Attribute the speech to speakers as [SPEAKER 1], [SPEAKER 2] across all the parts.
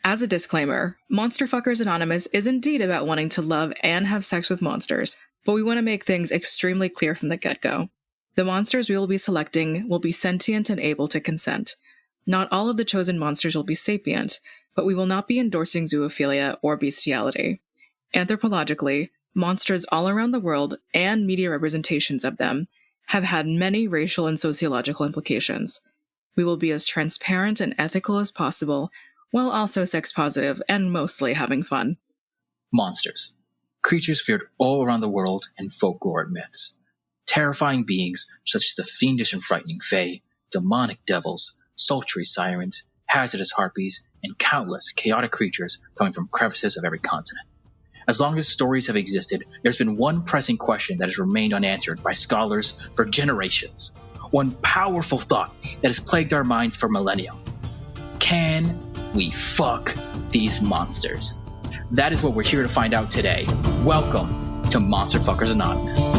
[SPEAKER 1] As a disclaimer, Monster Fuckers Anonymous is indeed about wanting to love and have sex with monsters, but we want to make things extremely clear from the get-go. The monsters we will be selecting will be sentient and able to consent. Not all of the chosen monsters will be sapient, but we will not be endorsing zoophilia or bestiality. Anthropologically, monsters all around the world, and media representations of them, have had many racial and sociological implications. We will be as transparent and ethical as possible, while also sex-positive and mostly having fun.
[SPEAKER 2] Monsters. Creatures feared all around the world in folklore and myths. Terrifying beings such as the fiendish and frightening fae, demonic devils, sultry sirens, hazardous harpies, and countless chaotic creatures coming from crevices of every continent. As long as stories have existed, there's been one pressing question that has remained unanswered by scholars for generations. One powerful thought that has plagued our minds for millennia. Can we fuck these monsters? That is what we're here to find out today. Welcome to Monster Fuckers Anonymous.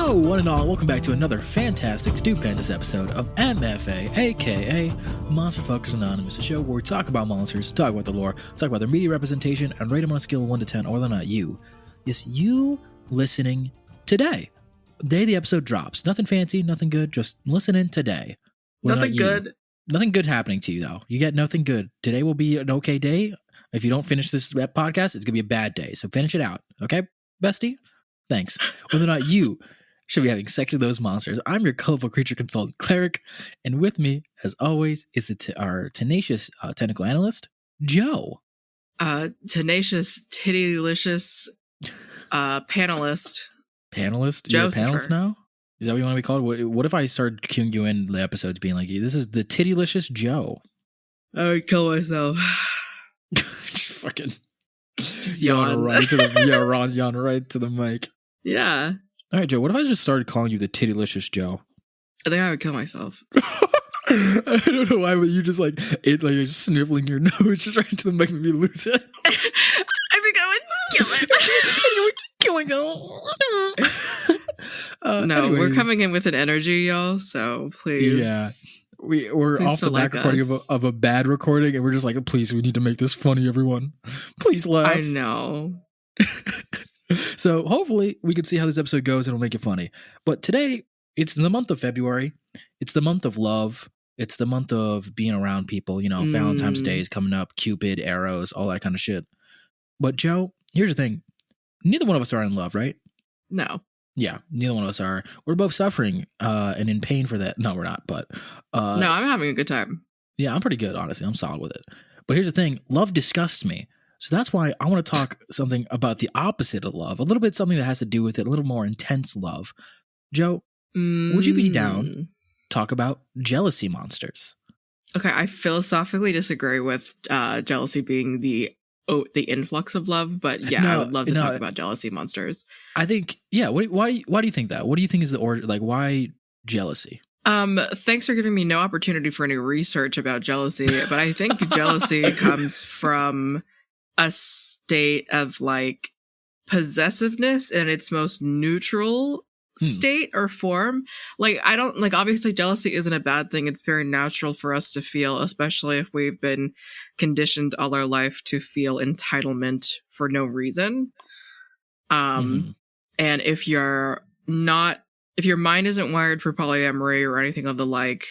[SPEAKER 3] One and all, welcome back to another fantastic, stupendous episode of MFA, aka Monster Fuckers Anonymous, a show where we talk about monsters, talk about the lore, talk about their media representation, and rate them on a scale of 1 to 10, or whether or not you, yes, you listening today. The day the episode drops. Nothing fancy, nothing good, just listening today.
[SPEAKER 1] Nothing good.
[SPEAKER 3] Nothing good happening to you, though. You get nothing good. Today will be an okay day. If you don't finish this podcast, it's going to be a bad day. So finish it out, okay, bestie? Thanks. Whether or not you should be having sex with those monsters. I'm your colorful creature consultant, Cleric, and with me, as always, is our tenacious technical analyst, Joe.
[SPEAKER 1] Tenacious, tittylicious panelist.
[SPEAKER 3] Panelist? You're a
[SPEAKER 1] Josepher.
[SPEAKER 3] panelist now? Is that what you want to be called? What if I started cueing you in the episodes being like, this is the tittylicious Joe?
[SPEAKER 1] I would kill myself.
[SPEAKER 3] Just fucking
[SPEAKER 1] Just
[SPEAKER 3] yawn
[SPEAKER 1] yawn.
[SPEAKER 3] right to the yawn right to the mic.
[SPEAKER 1] Yeah.
[SPEAKER 3] All right, Joe, what if I just started calling you the tittylicious Joe?
[SPEAKER 1] I think I would kill myself.
[SPEAKER 3] I don't know why, but you just you're sniffling your nose just right into the mic, made me lose it.
[SPEAKER 1] I think I would kill myself.
[SPEAKER 3] Killing
[SPEAKER 1] No,
[SPEAKER 3] anyways,
[SPEAKER 1] we're coming in with an energy, y'all, so please.
[SPEAKER 3] Yeah. We're
[SPEAKER 1] Please
[SPEAKER 3] off the back
[SPEAKER 1] select
[SPEAKER 3] recording
[SPEAKER 1] us.
[SPEAKER 3] of a bad recording, and we're just like, please, we need to make this funny, everyone. Please laugh.
[SPEAKER 1] I know.
[SPEAKER 3] So hopefully we can see how this episode goes and it'll make it funny. But today, it's the month of February. It's the month of love. It's the month of being around people. You know, Valentine's Day is coming up, Cupid, arrows, all that kind of shit. But Joe, here's the thing. Neither one of us are in love, right?
[SPEAKER 1] No.
[SPEAKER 3] Yeah, neither one of us are. We're both suffering and in pain for that. No, we're not. But
[SPEAKER 1] No, I'm having a good time.
[SPEAKER 3] yeah, I'm pretty good, honestly. I'm solid with it. But here's the thing. Love disgusts me. So that's why I want to talk something about the opposite of love, a little bit something that has to do with it, a little more intense love. Joe, would you be down talk about jealousy monsters?
[SPEAKER 1] Okay, I philosophically disagree with jealousy being the influx of love, but yeah, I would love to talk about jealousy monsters.
[SPEAKER 3] I think, yeah. Why do you think that? What do you think is the order? Like, why jealousy?
[SPEAKER 1] Thanks for giving me no opportunity for any research about jealousy, but I think jealousy comes from a state of like possessiveness in its most neutral state or form. Like, I don't like, obviously jealousy isn't a bad thing. It's very natural for us to feel, especially if we've been conditioned all our life to feel entitlement for no reason. And if your mind isn't wired for polyamory or anything of the like,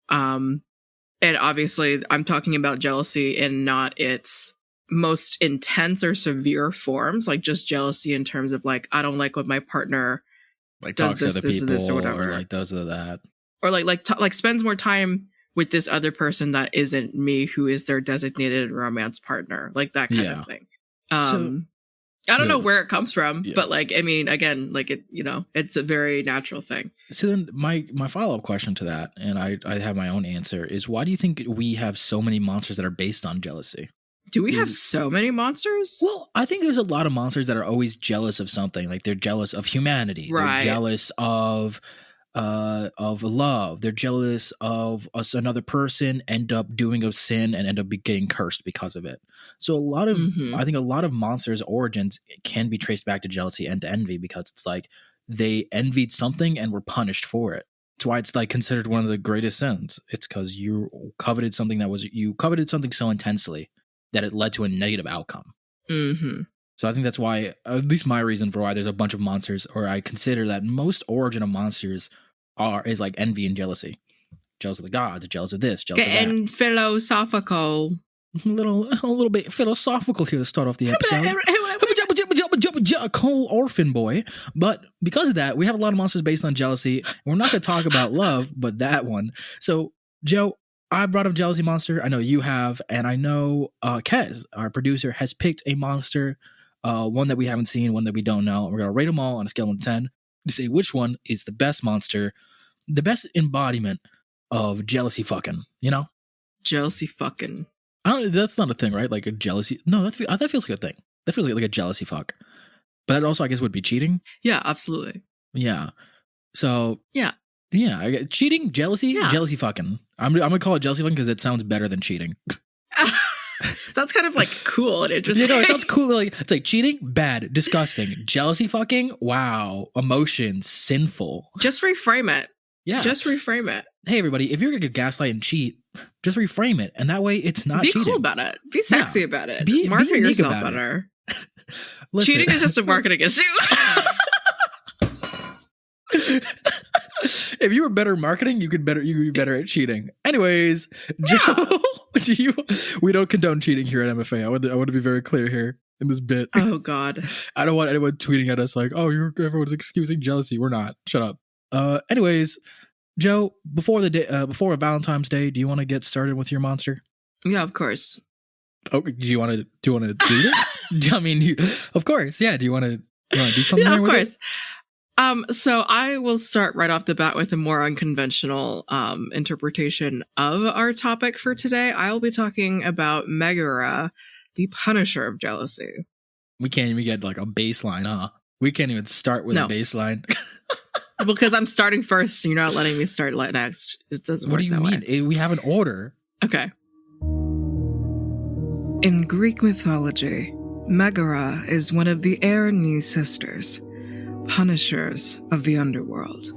[SPEAKER 1] and obviously I'm talking about jealousy in not its most intense or severe forms, like just jealousy in terms of like, I don't like what my partner
[SPEAKER 3] Like
[SPEAKER 1] does
[SPEAKER 3] talks to other people
[SPEAKER 1] or whatever,
[SPEAKER 3] or like does that,
[SPEAKER 1] or like spends more time with this other person that isn't me, who is their designated romance partner, like that kind of thing. I don't know where it comes from, but like, I mean, again, like it, you know, it's a very natural thing.
[SPEAKER 3] So then my follow-up question to that, and I have my own answer, is why do you think we have so many monsters that are based on jealousy?
[SPEAKER 1] Do we have so many monsters?
[SPEAKER 3] Well, I think there's a lot of monsters that are always jealous of something. Like they're jealous of humanity.
[SPEAKER 1] Right.
[SPEAKER 3] They're jealous of love. They're jealous of us, another person, end up doing a sin and end up getting cursed because of it. So I think a lot of monsters' origins can be traced back to jealousy and to envy, because it's like they envied something and were punished for it. That's why it's like considered one of the greatest sins. It's because you coveted something so intensely that it led to a negative outcome. So I think that's why, at least my reason for why there's a bunch of monsters, or I consider that most origin of monsters is like envy and jealousy. Jealous of the gods, jealous of this, jealous of that.
[SPEAKER 1] Getting philosophical.
[SPEAKER 3] A little bit philosophical here to start off the episode. Cold orphan boy. But because of that, we have a lot of monsters based on jealousy. We're not going to talk about love, but that one. So, Joe, I brought up jealousy monster. I know you have, and I know Kez, our producer, has picked a monster, one that we haven't seen, one that we don't know. We're going to rate them all on a scale of 10 to say which one is the best monster, the best embodiment of jealousy fucking, you know?
[SPEAKER 1] Jealousy fucking.
[SPEAKER 3] That's not a thing, right? Like a jealousy. No, that feels like a thing. That feels like a jealousy fuck. But that also, I guess, would be cheating.
[SPEAKER 1] Yeah, absolutely.
[SPEAKER 3] Yeah. So.
[SPEAKER 1] Yeah.
[SPEAKER 3] Yeah. Cheating, jealousy, jealousy fucking. I'm going to call it jealousy fucking because it sounds better than cheating.
[SPEAKER 1] Sounds kind of like cool and interesting.
[SPEAKER 3] You know, it sounds cool. Like, it's like cheating, bad, disgusting. Jealousy fucking, wow. Emotions, sinful.
[SPEAKER 1] Just reframe it.
[SPEAKER 3] Yeah.
[SPEAKER 1] Just reframe it.
[SPEAKER 3] Hey, everybody, if you're going to gaslight and cheat, just reframe it. And that way it's not cheating.
[SPEAKER 1] Be cool about it. Be sexy about it.
[SPEAKER 3] Be
[SPEAKER 1] yourself better. Cheating is just a marketing issue.
[SPEAKER 3] If you were better marketing, you could be better at cheating. Anyways, Joe, we don't condone cheating here at MFA. I want to be very clear here in this bit.
[SPEAKER 1] Oh God.
[SPEAKER 3] I don't want anyone tweeting at us like, oh, everyone's excusing jealousy. We're not. Shut up. Anyways, Joe, before Valentine's Day, do you want to get started with your monster?
[SPEAKER 1] Yeah, of course.
[SPEAKER 3] Oh, do you want to do it? I mean, of course. Yeah. Do you want to do something?
[SPEAKER 1] Yeah, of
[SPEAKER 3] with
[SPEAKER 1] course.
[SPEAKER 3] It?
[SPEAKER 1] So I will start right off the bat with a more unconventional interpretation of our topic for today. I'll be talking about Megaera, the Punisher of jealousy.
[SPEAKER 3] We can't even get like a baseline, huh? We can't even start with a baseline.
[SPEAKER 1] Because I'm starting first, you're not letting me start next. It doesn't work that way. What do you
[SPEAKER 3] mean? We have an order.
[SPEAKER 1] Okay. In Greek mythology, Megaera is one of the Eneide sisters, punishers of the underworld.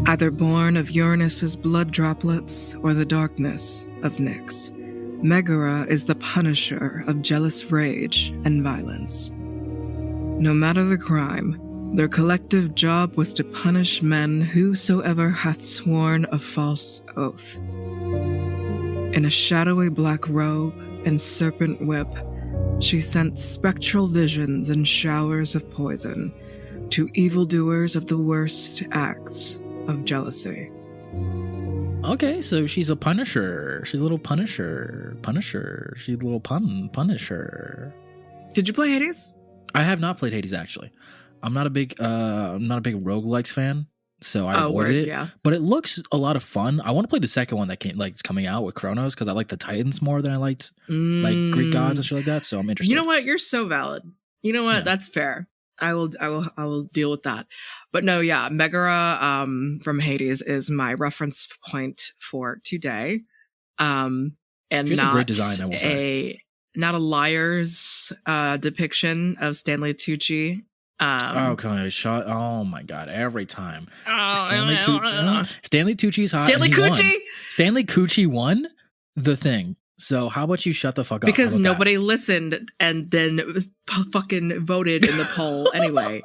[SPEAKER 1] Either born of Uranus's blood droplets or the darkness of Nyx, Megaera is the punisher of jealous rage and violence. No matter the crime, their collective job was to punish men whosoever hath sworn a false oath. In a shadowy black robe and serpent whip, she sent spectral visions and showers of poison to evildoers of the worst acts of jealousy.
[SPEAKER 3] Okay, so she's a punisher. She's a little punisher. She's a little punisher.
[SPEAKER 1] Did you play Hades?
[SPEAKER 3] I have not played Hades, actually. I'm not a big roguelikes fan, so I avoided it. Yeah. But it looks a lot of fun. I want to play the second one that it's coming out with Kronos, because I like the Titans more than I liked like Greek gods and shit like that. So I'm interested.
[SPEAKER 1] You know what? You're so valid. You know what? Yeah. That's fair. I will deal with that. But no, yeah, Megaera from Hades is my reference point for today. And
[SPEAKER 3] she has a great design, I will say.
[SPEAKER 1] Not a liar's depiction of Stanley Tucci.
[SPEAKER 3] Okay, shot. Oh my god! Every time Stanley Tucci's hot. Stanley Tucci won the thing. So how about you shut the fuck up?
[SPEAKER 1] Because nobody listened and then fucking voted in the poll anyway.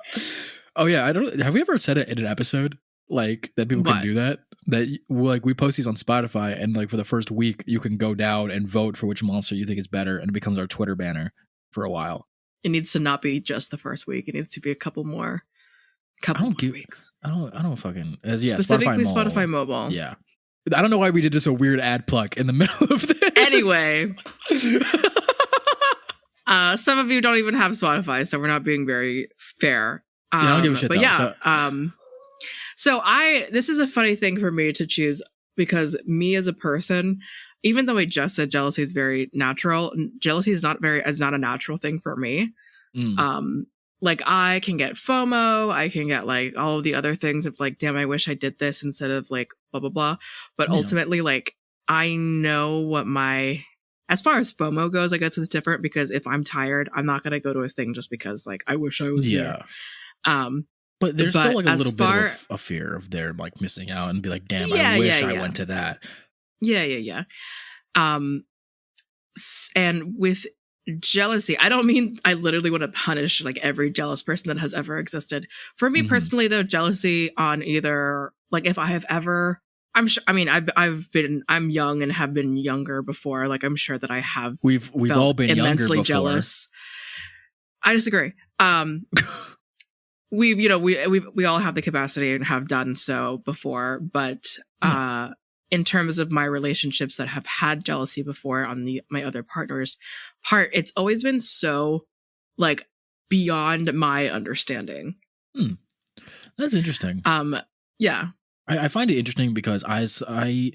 [SPEAKER 3] Oh yeah, have we ever said it in an episode like that? People can do that. That like we post these on Spotify, and like for the first week, you can go down and vote for which monster you think is better, and it becomes our Twitter banner for a while.
[SPEAKER 1] It needs to not be just the first week. It needs to be a couple more weeks.
[SPEAKER 3] I don't fucking
[SPEAKER 1] specifically Spotify mobile.
[SPEAKER 3] Yeah, I don't know why we did just a weird ad plug in the middle of this.
[SPEAKER 1] Anyway, some of you don't even have Spotify, so we're not being very fair.
[SPEAKER 3] Yeah, I don't give a shit.
[SPEAKER 1] But though, so this is a funny thing for me to choose, because me as a person, even though I just said jealousy is very natural, jealousy is not a natural thing for me. Like I can get FOMO, I can get like all of the other things of like, damn, I wish I did this instead of like blah, blah, blah. But ultimately, like I know what as far as FOMO goes, I guess it's different because if I'm tired, I'm not going to go to a thing just because like, I wish I was here.
[SPEAKER 3] But there's still like a little bit of a fear of their like missing out and be like, damn, I wish I went to that.
[SPEAKER 1] Yeah. And with jealousy, I don't mean I literally want to punish like every jealous person that has ever existed. For me personally, though, jealousy on either like if I have ever, I'm sure. I mean, I'm young and have been younger before. Like I'm sure that I have.
[SPEAKER 3] We've all been
[SPEAKER 1] immensely
[SPEAKER 3] younger before.
[SPEAKER 1] Jealous. I disagree. We all have the capacity and have done so before, but in terms of my relationships that have had jealousy before on my other partner's part, it's always been so like beyond my understanding.
[SPEAKER 3] That's interesting.
[SPEAKER 1] Yeah.
[SPEAKER 3] I find it interesting because I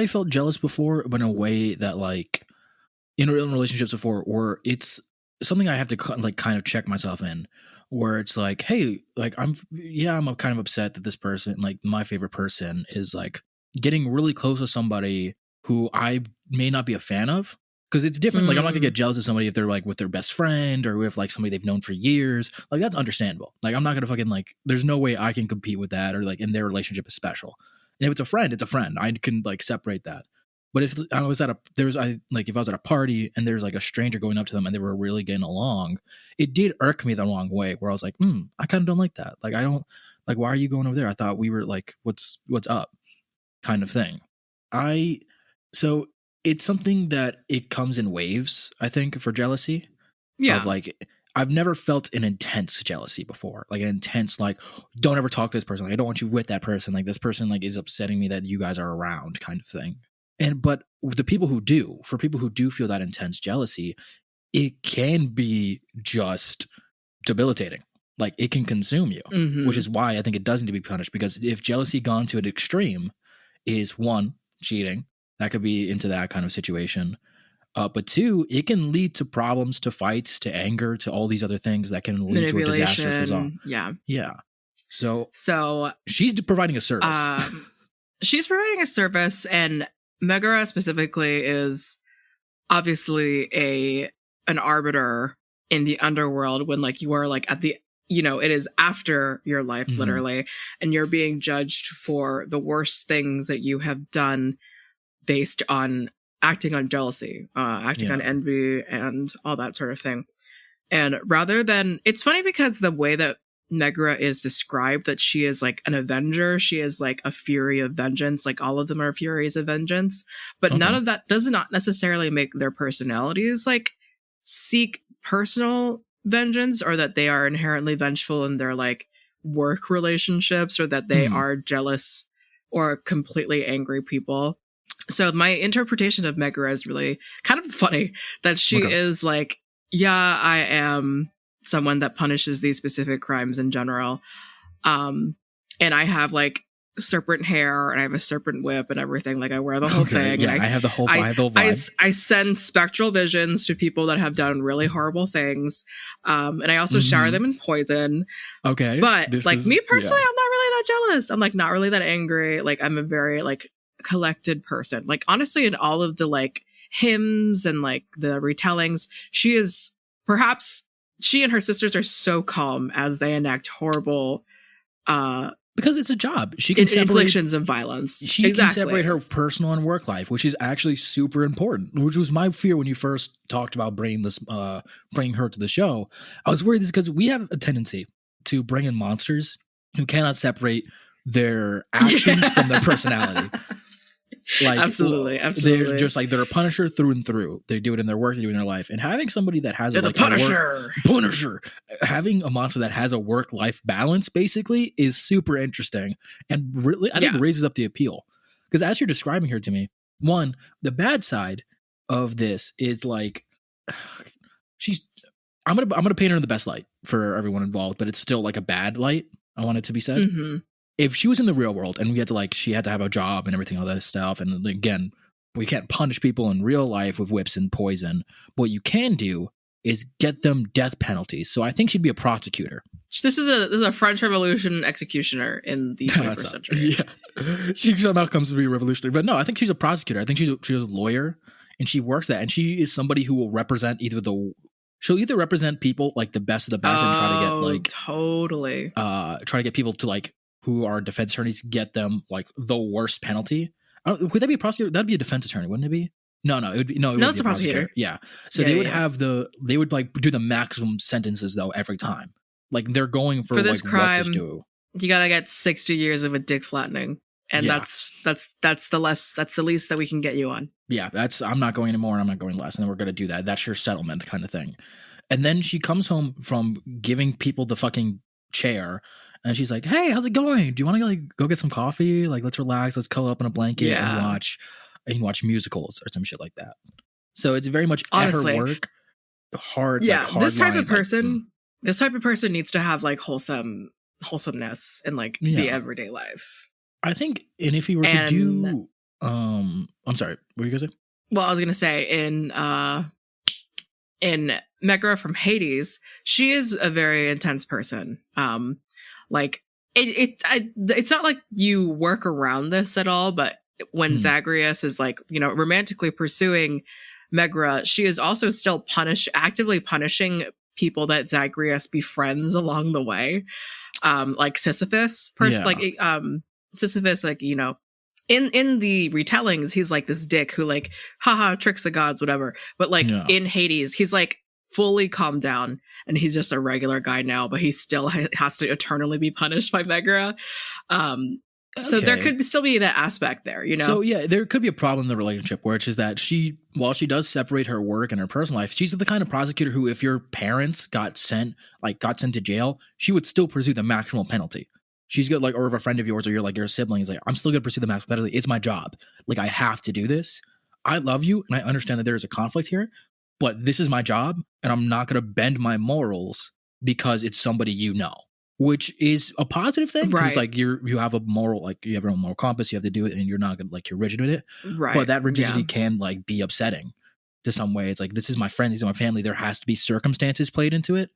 [SPEAKER 3] felt jealous before, but in a way that like in relationships before, where it's something I have to like kind of check myself in, where it's like, hey, like I'm kind of upset that this person, like my favorite person, is like getting really close to somebody who I may not be a fan of. Because it's different. Like I'm not gonna get jealous of somebody if they're like with their best friend or with like somebody they've known for years. Like that's understandable. Like I'm not gonna fucking like. There's no way I can compete with that, or like in their relationship is special. And if it's a friend, it's a friend. I can like separate that. But if I was at if I was at a party and there's like a stranger going up to them and they were really getting along, it did irk me the wrong way. Where I was like, I kind of don't like that. Like I don't like. Why are you going over there? I thought we were like, what's up, kind of thing. So. It's something that it comes in waves, I think, for jealousy. Yeah. Of like, I've never felt an intense jealousy before. Like an intense, like, don't ever talk to this person. Like, I don't want you with that person. Like, this person, like, is upsetting me that you guys are around kind of thing. But the people who do, for people who do feel that intense jealousy, it can be just debilitating. Like, it can consume you, which is why I think it does need to be punished. Because if jealousy gone to an extreme is one, cheating. That could be into that kind of situation. But two, it can lead to problems, to fights, to anger, to all these other things that can lead to a disastrous result. Yeah. So she's providing a service.
[SPEAKER 1] She's providing a service, and Megaera specifically is obviously an arbiter in the underworld when like you are like at the, it is after your life literally, and you're being judged for the worst things that you have done based on acting on jealousy, acting on envy and all that sort of thing. And rather than, it's funny because the way that Megaera is described, that she is like an avenger, she is like a fury of vengeance, like all of them are furies of vengeance, but none of that does not necessarily make their personalities like seek personal vengeance, or that they are inherently vengeful in their like work relationships, or that they are jealous or completely angry people. So my interpretation of Megaera is really kind of funny, that she is like, I am someone that punishes these specific crimes in general. And I have like serpent hair and I have a serpent whip and everything. Like I wear the whole thing.
[SPEAKER 3] Yeah, and I have the whole vibe.
[SPEAKER 1] I send spectral visions to people that have done really horrible things. And I also shower them in poison.
[SPEAKER 3] Okay.
[SPEAKER 1] But like me personally, I'm not really that jealous. I'm like not really that angry. Like I'm a very like collected person. Like honestly, in all of the like hymns and like the retellings, she and her sisters are so calm as they enact horrible
[SPEAKER 3] because it's a job. She can separate
[SPEAKER 1] inflictions of violence.
[SPEAKER 3] She can separate her personal and work life, which is actually super important, which was my fear when you first talked about bringing her to the show. I was worried this because we have a tendency to bring in monsters who cannot separate their actions from their personality. Like absolutely. They're just like they're a Punisher through and through. They do it in their work, they do it in their life. And having somebody that has
[SPEAKER 1] like the
[SPEAKER 3] Punisher, having a monster that has a work-life balance basically is super interesting, and really I think it raises up the appeal. Because as you're describing her to me, one, the bad side of this is like I'm gonna paint her in the best light for everyone involved, but it's still like a bad light. I want it to be said. If she was in the real world and she had to have a job and everything, all that stuff, and again, But you can't punish people in real life with whips and poison. But what you can do is get them death penalties. So I think she'd be a prosecutor.
[SPEAKER 1] This is a French Revolution executioner in the 21st century.
[SPEAKER 3] Yeah, she somehow comes to be a revolutionary. But no, I think she's a prosecutor. I think she's a lawyer, and she works that. And she is somebody who will represent she'll either represent people like the best of the best and try to get like
[SPEAKER 1] totally
[SPEAKER 3] try to get people to like who are defense attorneys, get them like the worst penalty. Would that be a prosecutor? That'd be a defense attorney, wouldn't it be? No, it would be
[SPEAKER 1] it's a prosecutor.
[SPEAKER 3] Yeah. So they would they would like do the maximum sentences though every time. Like they're going for
[SPEAKER 1] this
[SPEAKER 3] like
[SPEAKER 1] crime,
[SPEAKER 3] what to do.
[SPEAKER 1] You gotta get 60 years of a dick flattening. And that's the least that we can get you on. Yeah,
[SPEAKER 3] I'm not going anymore and I'm not going less. And then we're gonna do that. That's your settlement kind of thing. And then she comes home from giving people the fucking chair. And she's like, "Hey, how's it going? Do you want to like go get some coffee? Like, let's relax. Let's cuddle up in a blanket and watch musicals or some shit like that." So it's very much
[SPEAKER 1] honestly,
[SPEAKER 3] at her work. Hard.
[SPEAKER 1] Yeah,
[SPEAKER 3] like, hard
[SPEAKER 1] this type
[SPEAKER 3] line,
[SPEAKER 1] of person. This type of person needs to have like wholesomeness in like the everyday life.
[SPEAKER 3] I think, and if you were to do, I'm sorry, what were you gonna say?
[SPEAKER 1] Well, I was gonna say in Megaera from Hades, she is a very intense person. Like it's not like you work around this at all, but when Zagreus is like, romantically pursuing Megaera, she is also still actively punishing people that Zagreus befriends along the way. Like Sisyphus, Sisyphus, like, in the retellings, he's like this dick who like, haha, tricks the gods, whatever. But like in Hades, he's like fully calmed down and he's just a regular guy now, but he still has to eternally be punished by Megaera. So there could still be that aspect there, So
[SPEAKER 3] yeah, there could be a problem in the relationship where it's just that while she does separate her work and her personal life, she's the kind of prosecutor who, if your parents got sent to jail, she would still pursue the maximal penalty. She's good, like, or if a friend of yours or your sibling is like, I'm still going to pursue the maximal penalty. It's my job. Like, I have to do this. I love you, and I understand that there is a conflict here, but this is my job, and I'm not going to bend my morals because it's somebody you know. Which is a positive thing, because it's like you have a moral, like you have your own moral compass, you have to do it, and you're not gonna like you're rigid with it.
[SPEAKER 1] Right.
[SPEAKER 3] But that rigidity can like be upsetting to some way. It's like, this is my friend, these are my family. There has to be circumstances played into it.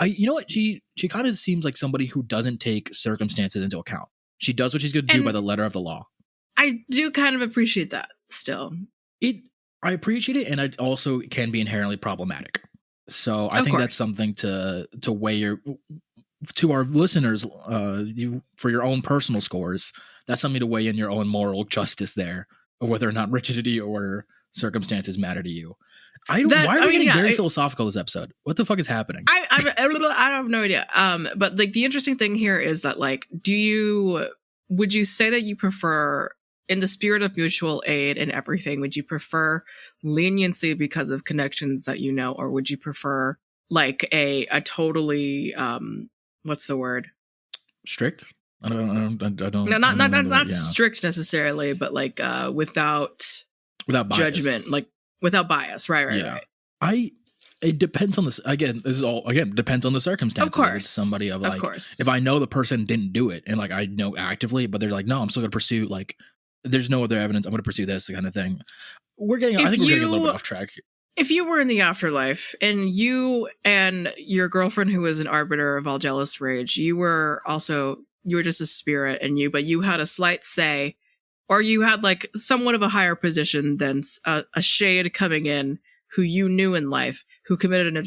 [SPEAKER 3] You know what? She kind of seems like somebody who doesn't take circumstances into account. She does what she's going to do by the letter of the law.
[SPEAKER 1] I do kind of appreciate that still.
[SPEAKER 3] I appreciate it, and it also can be inherently problematic. So I think that's something to weigh to our listeners, for your own personal scores, that's something to weigh in your own moral justice there, of whether or not rigidity or circumstances matter to you. Why are we getting very philosophical this episode? What the fuck is happening?
[SPEAKER 1] I have no idea. But like the interesting thing here is that like, would you say that you prefer, in the spirit of mutual aid and everything, would you prefer leniency because of connections that or would you prefer like a totally what's the word?
[SPEAKER 3] Strict? I don't.
[SPEAKER 1] No, not strict necessarily, but like without
[SPEAKER 3] bias.
[SPEAKER 1] Judgment, like without bias. Right.
[SPEAKER 3] It depends on this. Again, this is all depends on the circumstances.
[SPEAKER 1] Of course,
[SPEAKER 3] like it's somebody of course. If I know the person didn't do it, and like I know actively, but they're like, no, I'm still going to pursue. Like, there's no other evidence. I'm going to pursue this kind of thing. I think we're getting a little bit off track.
[SPEAKER 1] If you were in the afterlife and you and your girlfriend, who was an arbiter of all jealous rage, you were just a spirit, but you had a slight say, or you had like somewhat of a higher position than a shade coming in who you knew in life, who committed an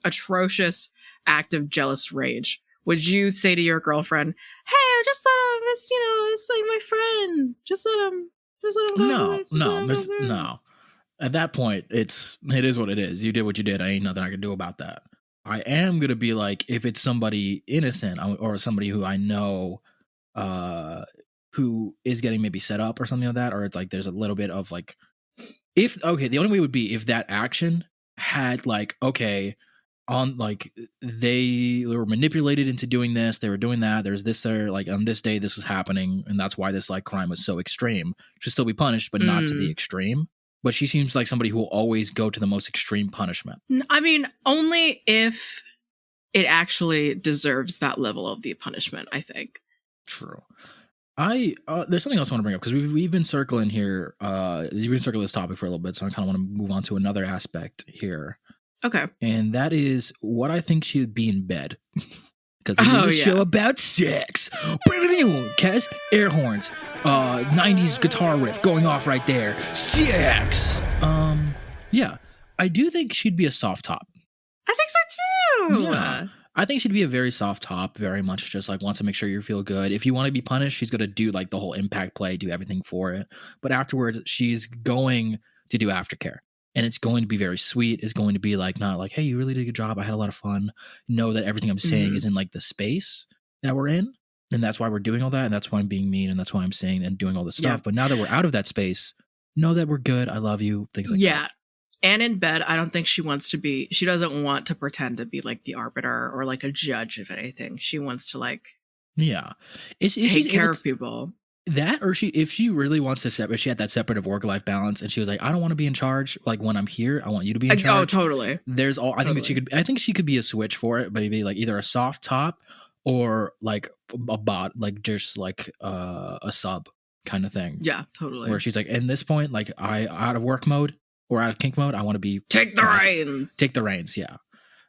[SPEAKER 1] atrocious act of jealous rage. Would you say to your girlfriend, "Hey, I just thought it's like my friend. Just let him go."
[SPEAKER 3] No. At that point, it is what it is. You did what you did. I ain't nothing I can do about that. I am going to be like, if it's somebody innocent or somebody who I know who is getting maybe set up or something like that, or it's like there's a little bit of like, the only way would be if that action had like, on like they were manipulated into doing this, they were doing that, there's this there, like on this day this was happening, and that's why this like crime was so extreme. Should still be punished, but not to the extreme. But she seems like somebody who will always go to the most extreme punishment.
[SPEAKER 1] I mean, only if it actually deserves that level of the punishment, I think.
[SPEAKER 3] True. There's something else I want to bring up because we've been circling here. We've been circling this topic for a little bit, so I kind of want to move on to another aspect here.
[SPEAKER 1] Okay.
[SPEAKER 3] And that is what I think she would be in bed. Because this is a show about sex. Kez, air horns, 90s guitar riff going off right there. Sex. Yeah, I do think she'd be a soft top.
[SPEAKER 1] I think so too.
[SPEAKER 3] Yeah. I think she'd be a very soft top, very much just like wants to make sure you feel good. If you want to be punished, she's going to do like the whole impact play, do everything for it. But afterwards, she's going to do aftercare. And it's going to be very sweet. It's going to be like, not like, hey, you really did a good job. I had a lot of fun. Know that everything I'm saying is in like the space that we're in. And that's why we're doing all that. And that's why I'm being mean. And that's why I'm saying and doing all this stuff. But now that we're out of that space, know that we're good. I love you. Things like that.
[SPEAKER 1] Yeah. And in bed, I don't think she doesn't want to pretend to be like the arbiter or like a judge of anything. She wants to like, take care of people.
[SPEAKER 3] That, or if she really wants to if she had that separative work-life balance and she was like, I don't want to be in charge. Like when I'm here, I want you to be in charge.
[SPEAKER 1] Oh, totally.
[SPEAKER 3] I think she could be a switch for it, but it'd be like either a soft top or like a bot, like just like a sub kind of thing.
[SPEAKER 1] Yeah, totally.
[SPEAKER 3] Where she's like, in this point, like I out of work mode or out of kink mode, I want to be
[SPEAKER 1] take the reins.
[SPEAKER 3] Take the reins, yeah.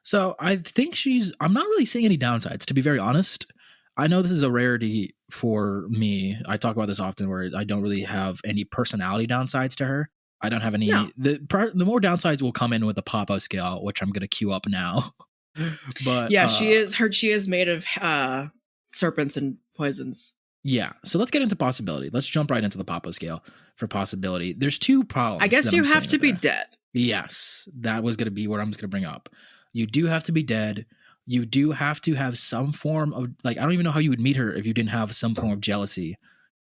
[SPEAKER 3] So I think I'm not really seeing any downsides, to be very honest. I know this is a rarity for me. I talk about this often where I don't really have any personality downsides to her. I don't have any. No. The more downsides will come in with the Papa scale, which I'm going to queue up now. But
[SPEAKER 1] yeah, she is made of serpents and poisons.
[SPEAKER 3] Yeah. So let's get into possibility. Let's jump right into the Papa scale for possibility. There's two problems.
[SPEAKER 1] I guess you have to be dead.
[SPEAKER 3] Yes. That was going to be what I'm just going to bring up. You do have to be dead. You do have to have some form of, like, I don't even know how you would meet her if you didn't have some form of jealousy.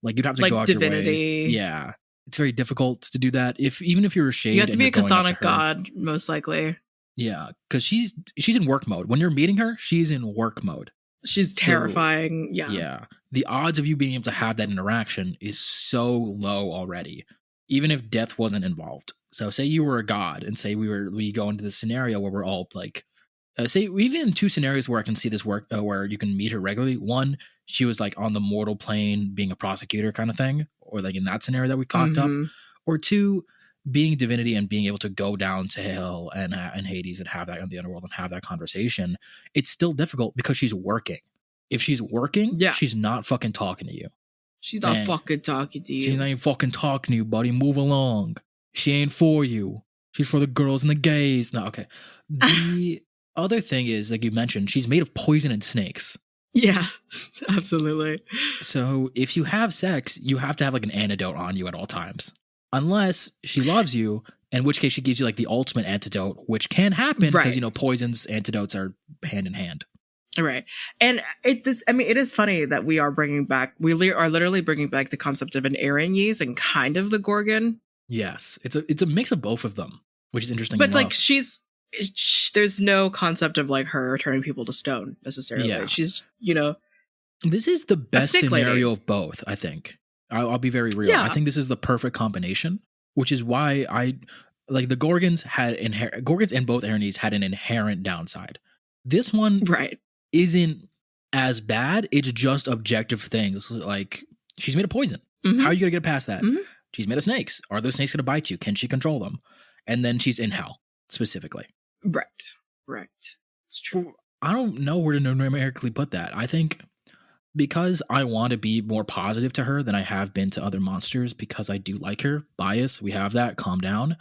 [SPEAKER 3] Like, you'd have to go out
[SPEAKER 1] divinity.
[SPEAKER 3] Your way. Yeah. It's very difficult to do that. Even if you're a shade.
[SPEAKER 1] You have to be a chthonic god, most likely.
[SPEAKER 3] Yeah. Because she's in work mode. When you're meeting her, she's in work mode.
[SPEAKER 1] She's terrifying. So,
[SPEAKER 3] yeah. The odds of you being able to have that interaction is so low already, even if death wasn't involved. So say you were a god and say we go into this scenario where we're all like, say even in two scenarios where I can see this work, where you can meet her regularly. One, she was like on the mortal plane being a prosecutor kind of thing, or like in that scenario that we cocked up. Or two, being divinity and being able to go down to hell and Hades and have that in the underworld and have that conversation. It's still difficult because she's working. If she's working, she's not fucking talking to you.
[SPEAKER 1] She's not fucking talking to you.
[SPEAKER 3] She's not even fucking talking to you, buddy. Move along. She ain't for you. She's for the girls and the gays. No, okay. The other thing is, like you mentioned, she's made of poison and snakes.
[SPEAKER 1] Yeah, absolutely.
[SPEAKER 3] So if you have sex, you have to have like an antidote on you at all times. Unless she loves you, in which case she gives you like the ultimate antidote, which can happen because, you know, poisons, antidotes are hand in hand.
[SPEAKER 1] Right. And it is funny that we are literally bringing back the concept of an Erinyes and kind of the Gorgon.
[SPEAKER 3] Yes. It's a mix of both of them, which is interesting.
[SPEAKER 1] But like there's no concept of like her turning people to stone necessarily. Yeah. She's, you know.
[SPEAKER 3] This is the best scenario of both, I think. I'll be very real. Yeah. I think this is the perfect combination, which is why I like the Gorgons Gorgons and both Erinyes had an inherent downside. This one isn't as bad. It's just objective things like she's made of poison. Mm-hmm. How are you gonna get past that? Mm-hmm. She's made of snakes. Are those snakes gonna bite you? Can she control them? And then she's in hell specifically.
[SPEAKER 1] Right. It's true.
[SPEAKER 3] I don't know where to numerically put that. I think because I want to be more positive to her than I have been to other monsters, because I do like her. Bias, we have that. Calm down.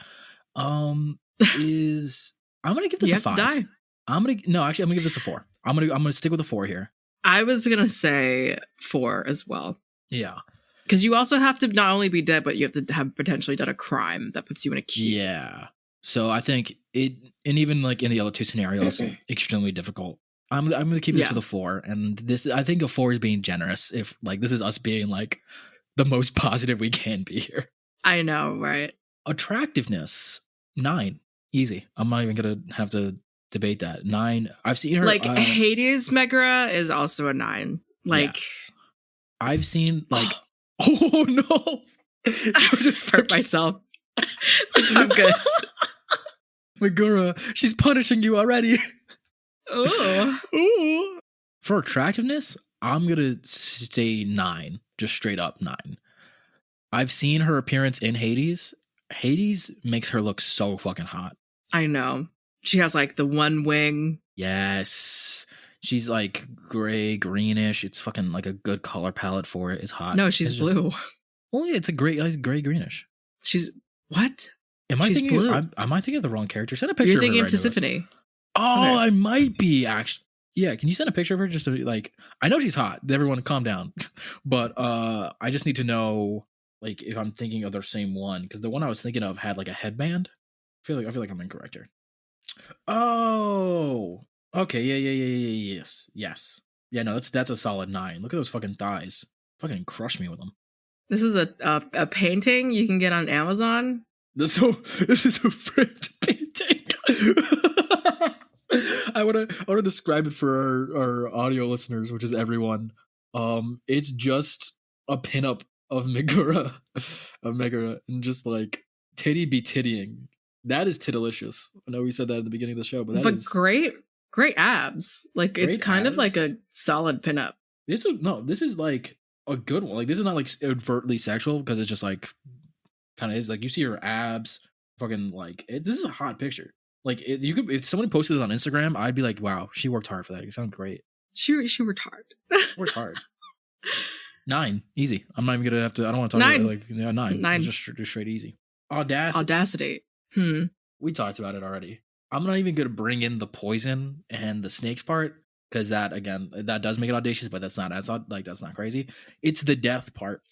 [SPEAKER 3] I'm gonna give this a 5.
[SPEAKER 1] Die.
[SPEAKER 3] I'm gonna give this a 4. I'm gonna stick with a 4 here.
[SPEAKER 1] I was gonna say 4 as well.
[SPEAKER 3] Yeah.
[SPEAKER 1] Because you also have to not only be dead, but you have to have potentially done a crime that puts you in a queue.
[SPEAKER 3] Yeah. So I think and even like in the other two scenarios, extremely difficult. I'm going to keep this with a 4. And this, I think a 4 is being generous. If like, this is us being like the most positive we can be here.
[SPEAKER 1] I know, right?
[SPEAKER 3] Attractiveness, 9. Easy. I'm not even going to have to debate that. 9. I've seen her.
[SPEAKER 1] Like Hades Megaera is also a 9. Like,
[SPEAKER 3] yes. I've seen like, oh no.
[SPEAKER 1] I just hurt myself. I'm good.
[SPEAKER 3] Megaera, she's punishing you already.
[SPEAKER 1] Ooh.
[SPEAKER 3] For attractiveness, I'm gonna say 9. just straight up 9. I've seen her appearance in Hades. Hades makes her look so fucking hot.
[SPEAKER 1] I know. She has like the one wing.
[SPEAKER 3] Yes. She's like gray, greenish. It's fucking like a good color palette for it. It's hot.
[SPEAKER 1] No, she's blue.
[SPEAKER 3] It's a gray greenish.
[SPEAKER 1] She's what?
[SPEAKER 3] Am I
[SPEAKER 1] she's
[SPEAKER 3] thinking?
[SPEAKER 1] Blue.
[SPEAKER 3] Am I thinking of the wrong character? Send a picture.
[SPEAKER 1] You're thinking
[SPEAKER 3] of her right
[SPEAKER 1] Tiffany.
[SPEAKER 3] Oh,
[SPEAKER 1] okay.
[SPEAKER 3] I might be actually. Yeah, can you send a picture of her just to like? I know she's hot. Everyone, calm down. But I just need to know like if I'm thinking of the same one, because the one I was thinking of had like a headband. I feel like I'm incorrect here. Oh, okay. Yeah. Yes. Yeah, no, that's a solid 9. Look at those fucking thighs. Fucking crush me with them.
[SPEAKER 1] This is a painting you can get on Amazon.
[SPEAKER 3] This is a framed painting. I wanna describe it for our audio listeners, which is everyone. It's just a pinup of Megaera, and just like titty be tittying. That is titilicious. I know we said that at the beginning of the show, but is
[SPEAKER 1] great abs. Like it's kind of like a solid pinup.
[SPEAKER 3] This is like a good one. Like this is not like overtly sexual, because it's just like kind of is like you see her abs. Fucking like this is a hot picture. Like if someone posted this on Instagram, I'd be like, wow, she worked hard for that. It sounded great.
[SPEAKER 1] She worked hard.
[SPEAKER 3] Worked hard. 9, easy. I'm not even gonna have to. I don't want to talk 9. About it. Like 9. 9. Just straight easy. Audacity. We talked about it already. I'm not even gonna bring in the poison and the snakes part, because that does make it audacious, but that's not crazy. It's the death part.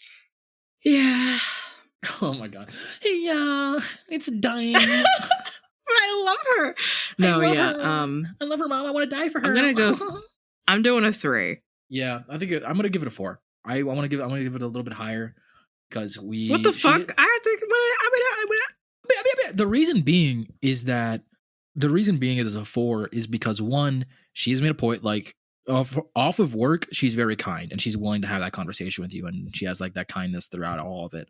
[SPEAKER 1] Yeah.
[SPEAKER 3] Oh my god. Yeah, it's dying.
[SPEAKER 1] But I love her. No, yeah.
[SPEAKER 3] Her. I love her, Mom. I want to die for her.
[SPEAKER 1] I'm gonna go. I'm doing a 3.
[SPEAKER 3] Yeah, I think I'm gonna give it a 4. I want to give it a little bit higher, because we.
[SPEAKER 1] What the fuck? I think.
[SPEAKER 3] The reason being is it is a 4 is because, one, she has made a point, like off of work, she's very kind and she's willing to have that conversation with you, and she has like that kindness throughout all of it.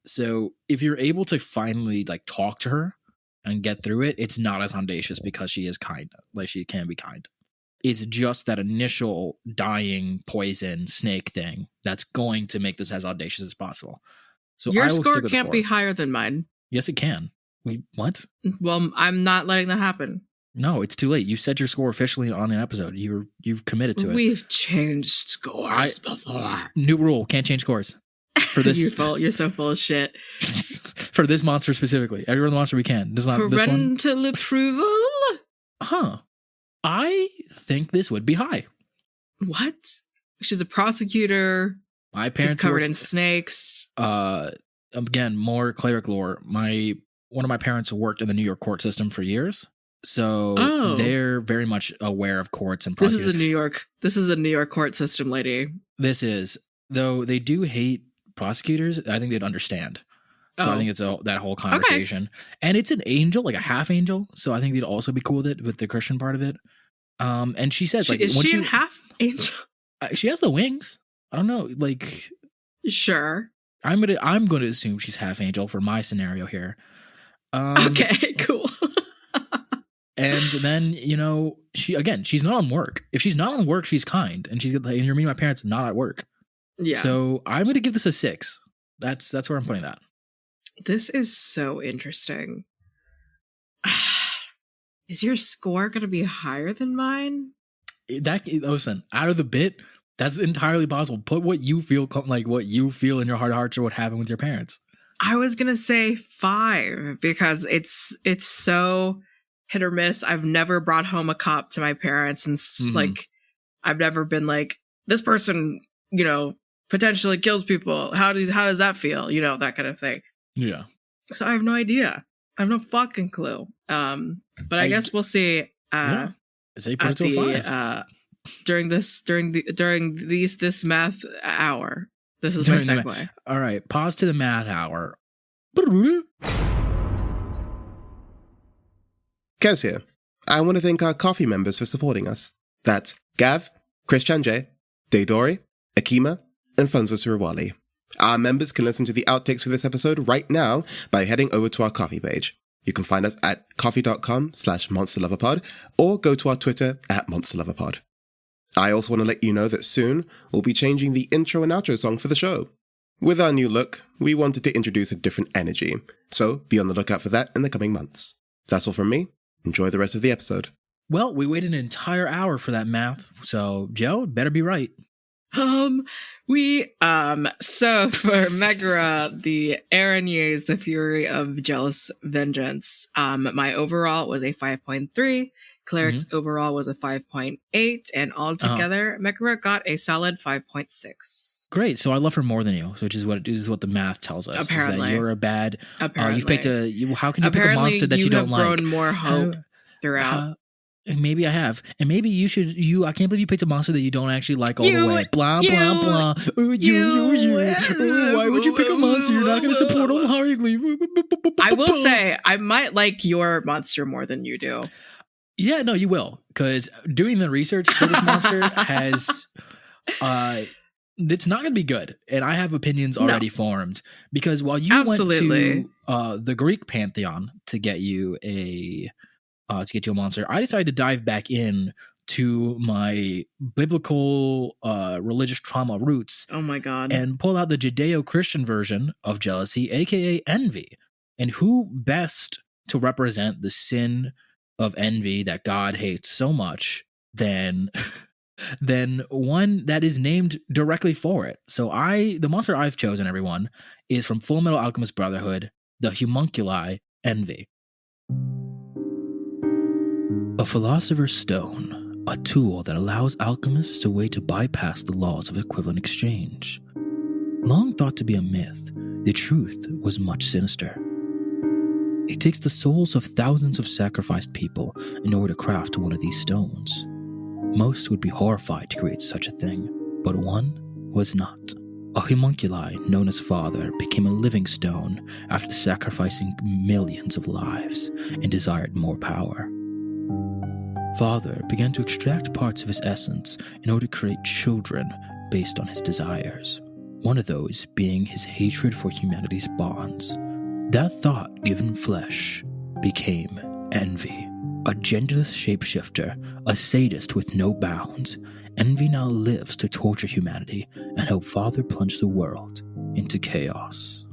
[SPEAKER 3] So if you're able to finally like talk to her and get through it, it's not as audacious because she is kind. Like she can be kind. It's just that initial dying poison snake thing that's going to make this as audacious as possible. So
[SPEAKER 1] your score can't be higher than mine.
[SPEAKER 3] Yes, it can. What?
[SPEAKER 1] Well, I'm not letting that happen.
[SPEAKER 3] No, it's too late. You said your score officially on the episode. You've committed to it.
[SPEAKER 1] We've changed scores before.
[SPEAKER 3] New rule: can't change scores for this.
[SPEAKER 1] You're so full of shit.
[SPEAKER 3] For this monster specifically, every other monster we can. Does not
[SPEAKER 1] parental approval.
[SPEAKER 3] Huh? I think this would be high.
[SPEAKER 1] What? She's a prosecutor.
[SPEAKER 3] My parents
[SPEAKER 1] She's covered in snakes.
[SPEAKER 3] Again, more cleric lore. One of my parents worked in the New York court system for years, so they're very much aware of courts and prosecutors.
[SPEAKER 1] This is a New York court system, lady.
[SPEAKER 3] This is, though they do hate prosecutors. I think they'd understand. So I think it's that whole conversation, and it's an angel, like a half angel. So I think they'd also be cool with it, with the Christian part of it. And she says,
[SPEAKER 1] is she a half angel?
[SPEAKER 3] She has the wings. I don't know, like.
[SPEAKER 1] Sure.
[SPEAKER 3] I'm gonna assume she's half angel for my scenario here.
[SPEAKER 1] Okay, cool.
[SPEAKER 3] And then she's not on work. If she's not on work, she's kind, and you're meeting my parents not at work.
[SPEAKER 1] Yeah.
[SPEAKER 3] So I'm gonna give this a 6. That's where I'm putting that.
[SPEAKER 1] This is so interesting. Is your score gonna be higher than mine?
[SPEAKER 3] Listen, out of the bit. That's entirely possible. Put what you feel in your heart of hearts, or what happened with your parents.
[SPEAKER 1] I was gonna say 5 because it's so hit or miss. I've never brought home a cop to my parents, and like I've never been like, this person, potentially kills people. How does that feel? That kind of thing. Yeah. So I have no idea. I have no fucking clue. But I guess we'll see.
[SPEAKER 3] Yeah. Say put it to a 5.
[SPEAKER 1] During this math hour. This is my segue.
[SPEAKER 3] All right, pause to the math hour.
[SPEAKER 4] Kez here. I want to thank our coffee members for supporting us. That's Gav, Chris Chanjay, Daydori, Akima, and Funzo Surawali. Our members can listen to the outtakes for this episode right now by heading over to our coffee page. You can find us at coffee.com/monsterloverpod or go to our Twitter @monsterloverpod. I also want to let you know that soon we'll be changing the intro and outro song for the show. With our new look, we wanted to introduce a different energy, so be on the lookout for that in the coming months. That's all from me. Enjoy the rest of the episode.
[SPEAKER 3] Well, we waited an entire hour for that math, so Joe, better be right.
[SPEAKER 1] So for Megaera, the Eneide, the Fury of Jealous Vengeance, my overall was a 5.3, Cleric's overall was a 5.8, and altogether, Megaera got a solid 5.6.
[SPEAKER 3] Great, so I love her more than you, which is what the math tells us.
[SPEAKER 1] Apparently.
[SPEAKER 3] Is that you're a bad...
[SPEAKER 1] Apparently.
[SPEAKER 3] You've picked how can you pick a monster that you don't like?
[SPEAKER 1] Apparently, you have grown more hope throughout.
[SPEAKER 3] And maybe I have. And maybe you should... I can't believe you picked a monster that you don't actually like all the way. Blah, blah, blah. You. Why would you pick a monster you're not going to support wholeheartedly?
[SPEAKER 1] I will say, I might like your monster more than you do.
[SPEAKER 3] Yeah, no, you will. Because doing the research for this monster has... it's not going to be good. And I have opinions already formed. Because while you went to the Greek pantheon to get you a monster, I decided to dive back in to my biblical religious trauma roots.
[SPEAKER 1] Oh my God.
[SPEAKER 3] And pull out the Judeo-Christian version of jealousy, aka envy. And who best to represent the sin of envy that God hates so much than one that is named directly for it. So the monster I've chosen, everyone, is from FullMetal Alchemist Brotherhood, the homunculi envy. A philosopher's stone, a tool that allows alchemists a way to bypass the laws of equivalent exchange. Long thought to be a myth, the truth was much sinister. It takes the souls of thousands of sacrificed people in order to craft one of these stones. Most would be horrified to create such a thing, but one was not. A homunculi known as Father became a living stone after sacrificing millions of lives and desired more power. Father began to extract parts of his essence in order to create children based on his desires, one of those being his hatred for humanity's bonds. That thought given flesh became envy, a genderless shapeshifter, a sadist with no bounds. Envy now lives to torture humanity and help Father plunge the world into chaos.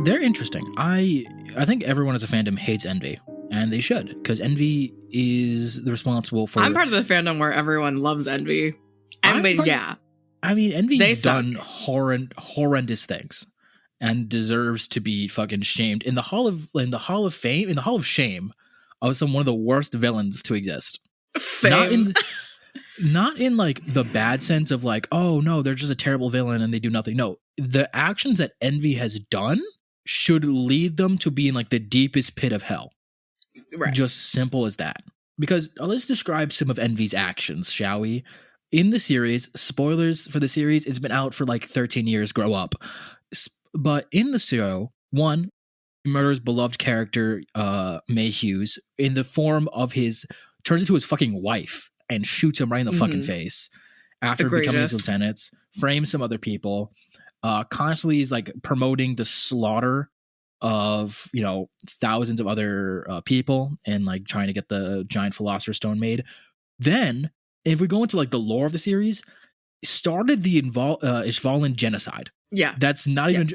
[SPEAKER 3] They're interesting. I think everyone as a fandom hates envy. And they should, because envy is responsible for...
[SPEAKER 1] I'm part of the fandom where everyone loves envy. Yeah.
[SPEAKER 3] I mean, envy's done horrendous things and deserves to be fucking shamed. In the Hall of Shame, I was one of the worst villains to exist. Not in like the bad sense of like, oh no, they're just a terrible villain and they do nothing. No, the actions that envy has done should lead them to be in like the deepest pit of hell. Right. Just simple as that. Because let's describe some of Envy's actions, shall we? In the series, spoilers for the series, it's been out for like 13 years, grow up. But in the show, one, he murders beloved character May Hughes in the form of turns into his fucking wife and shoots him right in the fucking face after becoming his lieutenants, frames some other people, constantly is like promoting the slaughter of thousands of other people and like trying to get the giant philosopher's stone made. Then if we go into like the lore of the series, started the Ishvalan genocide.
[SPEAKER 1] Yeah,
[SPEAKER 3] that's not even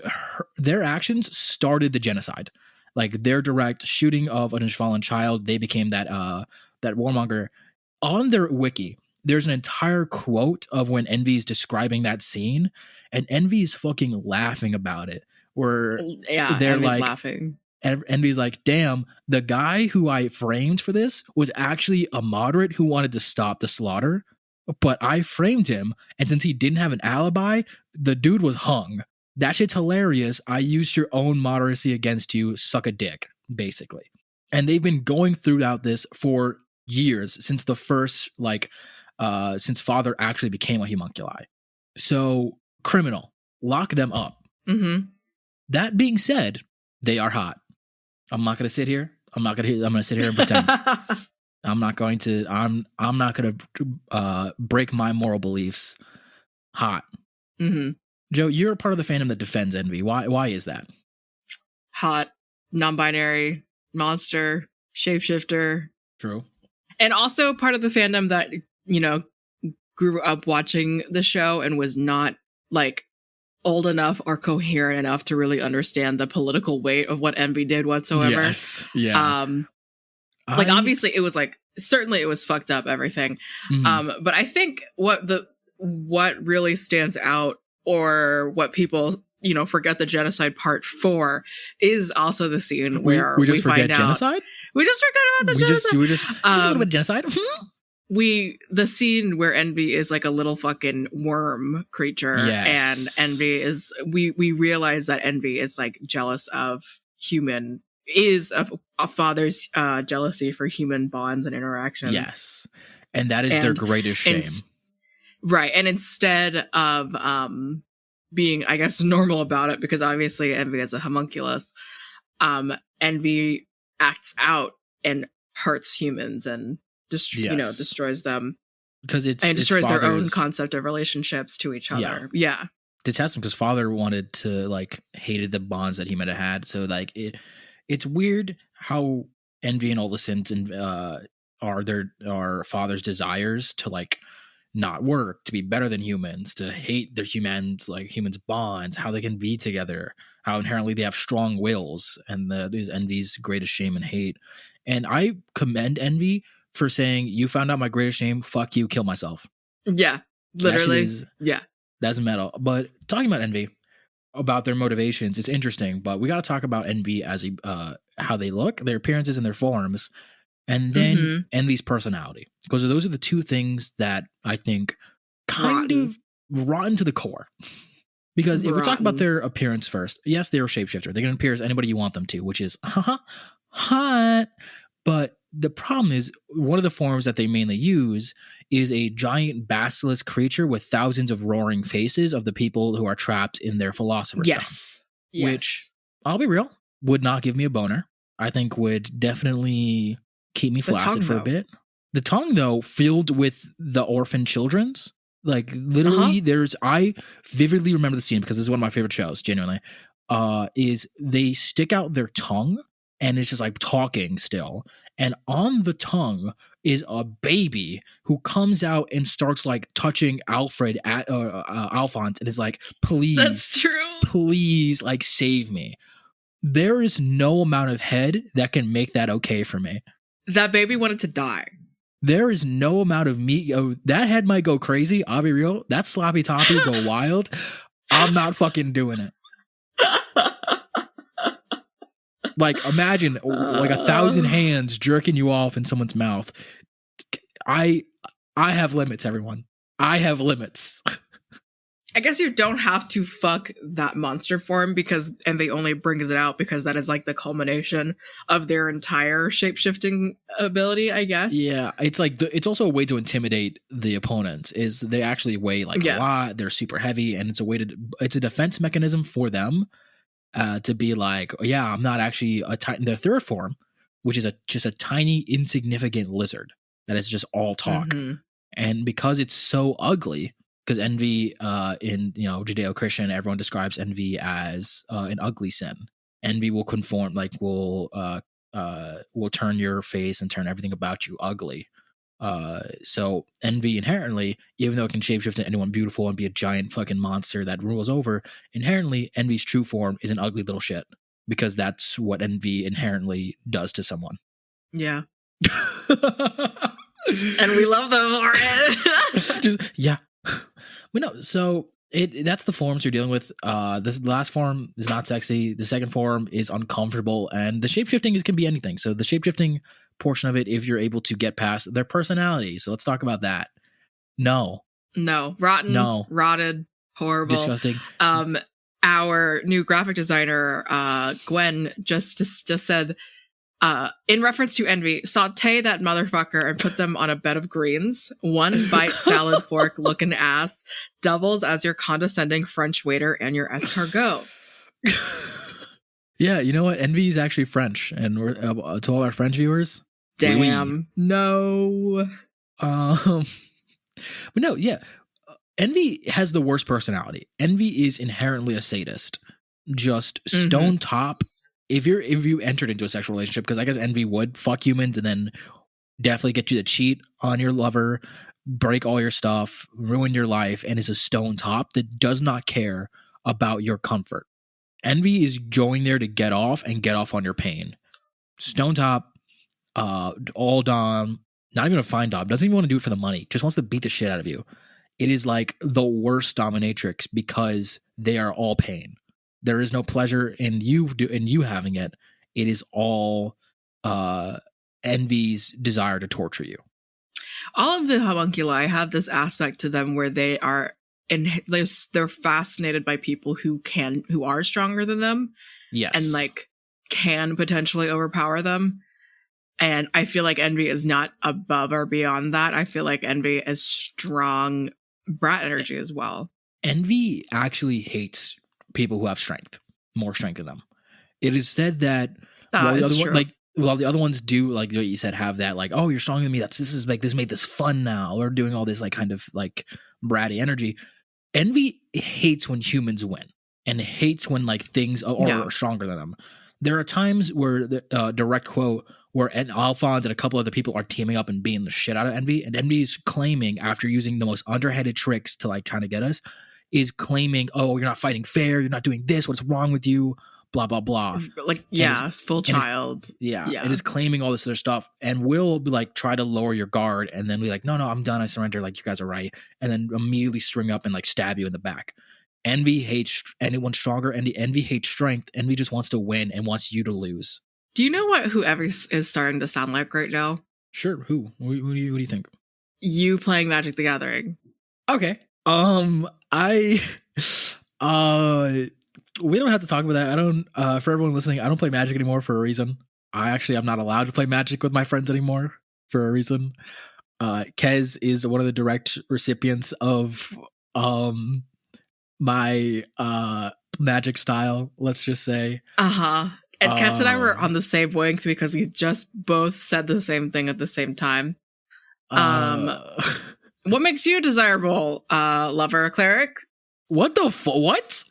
[SPEAKER 3] their actions started the genocide. Like their direct shooting of an Ishvalan child, they became that warmonger. On their wiki, there's an entire quote of when Envy is describing that scene, and Envy is fucking laughing about it. Where they're like
[SPEAKER 1] laughing.
[SPEAKER 3] Envy's like, damn, the guy who I framed for this was actually a moderate who wanted to stop the slaughter, but I framed him, and since he didn't have an alibi, the dude was hung. That shit's hilarious. I used your own moderacy against you. Suck a dick, basically. And they've been going throughout this for years since the first, since Father actually became a homunculi. So, criminal. Lock them up.
[SPEAKER 1] Mm-hmm.
[SPEAKER 3] That being said, they are hot. I'm not going to sit here. I'm going to sit here and pretend. I'm not going to break my moral beliefs. Hot.
[SPEAKER 1] Mm-hmm.
[SPEAKER 3] Joe, you're a part of the fandom that defends Envy. Why is that?
[SPEAKER 1] Hot, non-binary, monster, shapeshifter.
[SPEAKER 3] True.
[SPEAKER 1] And also part of the fandom that, grew up watching the show and was not like old enough or coherent enough to really understand the political weight of what Envy did whatsoever.
[SPEAKER 3] Yes. Yeah.
[SPEAKER 1] Like obviously it was like, certainly it was fucked up, everything. But I think what really stands out, or what people, you know, forget the genocide part for, is also the scene where
[SPEAKER 3] we just forget
[SPEAKER 1] find
[SPEAKER 3] genocide.
[SPEAKER 1] Out, we just forget about the genocide.
[SPEAKER 3] We just a little bit of genocide.
[SPEAKER 1] The scene where Envy is like a little fucking worm creature, and Envy is we realize that Envy is like jealous of a father's jealousy for human bonds and interactions.
[SPEAKER 3] Yes, and that is their greatest shame.
[SPEAKER 1] Right, and instead of being, I guess, normal about it, because obviously Envy is a homunculus, Envy acts out and hurts humans and destroys them, because destroys their own concept of relationships to each other. Yeah,
[SPEAKER 3] detest him because father wanted to, like, hated the bonds that he might have had. So like it's weird how Envy and all the sins and are father's desires to, like, not work, to be better than humans, to hate their humans bonds, how they can be together, how inherently they have strong wills, and that is Envy's greatest shame and hate. And I commend Envy for saying, you found out my greatest shame, fuck you, kill myself.
[SPEAKER 1] Yeah, literally.
[SPEAKER 3] That's metal. But talking about Envy, about their motivations, it's interesting, but we got to talk about Envy as how they look, their appearances and their forms, and then Envy's personality, because those are the two things that I think kind of rotten to the core. Because if we talk about their appearance first, yes, they're a shapeshifter. They can appear as anybody you want them to, which is hot. But the problem is, one of the forms that they mainly use is a giant basilisk creature with thousands of roaring faces of the people who are trapped in their philosopher's stone. Which, I'll be real, would not give me a boner. I think would definitely keep me flaccid for a bit. The tongue, though, filled with the orphan children's, like, literally, I vividly remember the scene because this is one of my favorite shows, genuinely, is they stick out their tongue and it's just like talking still. And on the tongue is a baby who comes out and starts like touching Alfred at Alphonse and is like, please,
[SPEAKER 1] that's true.
[SPEAKER 3] Please, like, save me. There is no amount of head that can make that okay for me.
[SPEAKER 1] That baby wanted to die.
[SPEAKER 3] There is no amount of meat. That head might go crazy. I'll be real. That sloppy toppy go wild. I'm not fucking doing it. Like, imagine like 1,000 hands jerking you off in someone's mouth. I have limits, everyone. I have limits.
[SPEAKER 1] I guess you don't have to fuck that monster form, because Envy only brings it out because that is like the culmination of their entire shape-shifting ability, I guess. Yeah,
[SPEAKER 3] it's like it's also a way to intimidate the opponents. Is they actually weigh like a lot. They're super heavy, and it's a defense mechanism for them to be like, I'm not actually their third form, which is just a tiny insignificant lizard that is just all talk, and because it's so ugly. Because Envy, in Judeo-Christian, everyone describes Envy as an ugly sin. Envy will conform, like will turn your face and turn everything about you ugly. So Envy inherently, even though it can shapeshift into anyone beautiful and be a giant fucking monster that rules over, inherently Envy's true form is an ugly little shit, because that's what Envy inherently does to someone.
[SPEAKER 1] Yeah. And we love them for it.
[SPEAKER 3] But no, so that's the forms you're dealing with. The last form is not sexy. The second form is uncomfortable, and the shapeshifting can be anything. So the shapeshifting portion of it, if you're able to get past their personality. So let's talk about that. No.
[SPEAKER 1] Rotten. No. Rotted. Horrible.
[SPEAKER 3] Disgusting.
[SPEAKER 1] Our new graphic designer, Gwen, just said, in reference to Envy, saute that motherfucker and put them on a bed of greens. One bite salad fork looking ass doubles as your condescending French waiter and your escargot.
[SPEAKER 3] Yeah, you know what? Envy is actually French, and we're to all our French viewers.
[SPEAKER 1] Damn, no.
[SPEAKER 3] But no, yeah. Envy has the worst personality. Envy is inherently a sadist, just stone top. If you entered into a sexual relationship, because I guess Envy would fuck humans and then definitely get you to cheat on your lover, break all your stuff, ruin your life, and is a stone top that does not care about your comfort. Envy is going there to get off and get off on your pain. Stone top, all dom, not even a fine dom, doesn't even want to do it for the money, just wants to beat the shit out of you. It is like the worst dominatrix because they are all pain. There is no pleasure in you having it. It is all Envy's desire to torture you.
[SPEAKER 1] All of the homunculi have this aspect to them where they are, and they're fascinated by people who are stronger than them.
[SPEAKER 3] Yes,
[SPEAKER 1] and like can potentially overpower them. And I feel like Envy is not above or beyond that. I feel like Envy is strong brat energy as well.
[SPEAKER 3] Envy actually hates people who have more strength than them. It is said that while the other ones do, like what you said, have that like, oh, you're stronger than me. This made this fun now. We're doing all this like kind of like bratty energy. Envy hates when humans win and hates when like things are stronger than them. There are times where the direct quote where Alphonse and a couple other people are teaming up and beating the shit out of Envy, and Envy is claiming, after using the most underhanded tricks to like trying to get us, is claiming, oh, you're not fighting fair, you're not doing this, what's wrong with you, blah blah blah.
[SPEAKER 1] Like full child.
[SPEAKER 3] It is claiming all this other stuff, and will be like try to lower your guard, and then be like, no, I'm done, I surrender, like you guys are right, and then immediately string up and like stab you in the back. Envy hates anyone stronger. Envy hates strength. Envy just wants to win and wants you to lose.
[SPEAKER 1] Do you know what whoever is starting to sound like right now?
[SPEAKER 3] Sure. Who? What do you think?
[SPEAKER 1] You playing Magic the Gathering.
[SPEAKER 3] Okay. We don't have to talk about that. I don't. For everyone listening, I don't play Magic anymore for a reason. I'm not allowed to play Magic with my friends anymore for a reason. Kez is one of the direct recipients of my Magic style. Let's just say.
[SPEAKER 1] And Kez and I were on the same wavelength because we just both said the same thing at the same time. What makes you a desirable lover, a cleric?
[SPEAKER 3] What the what?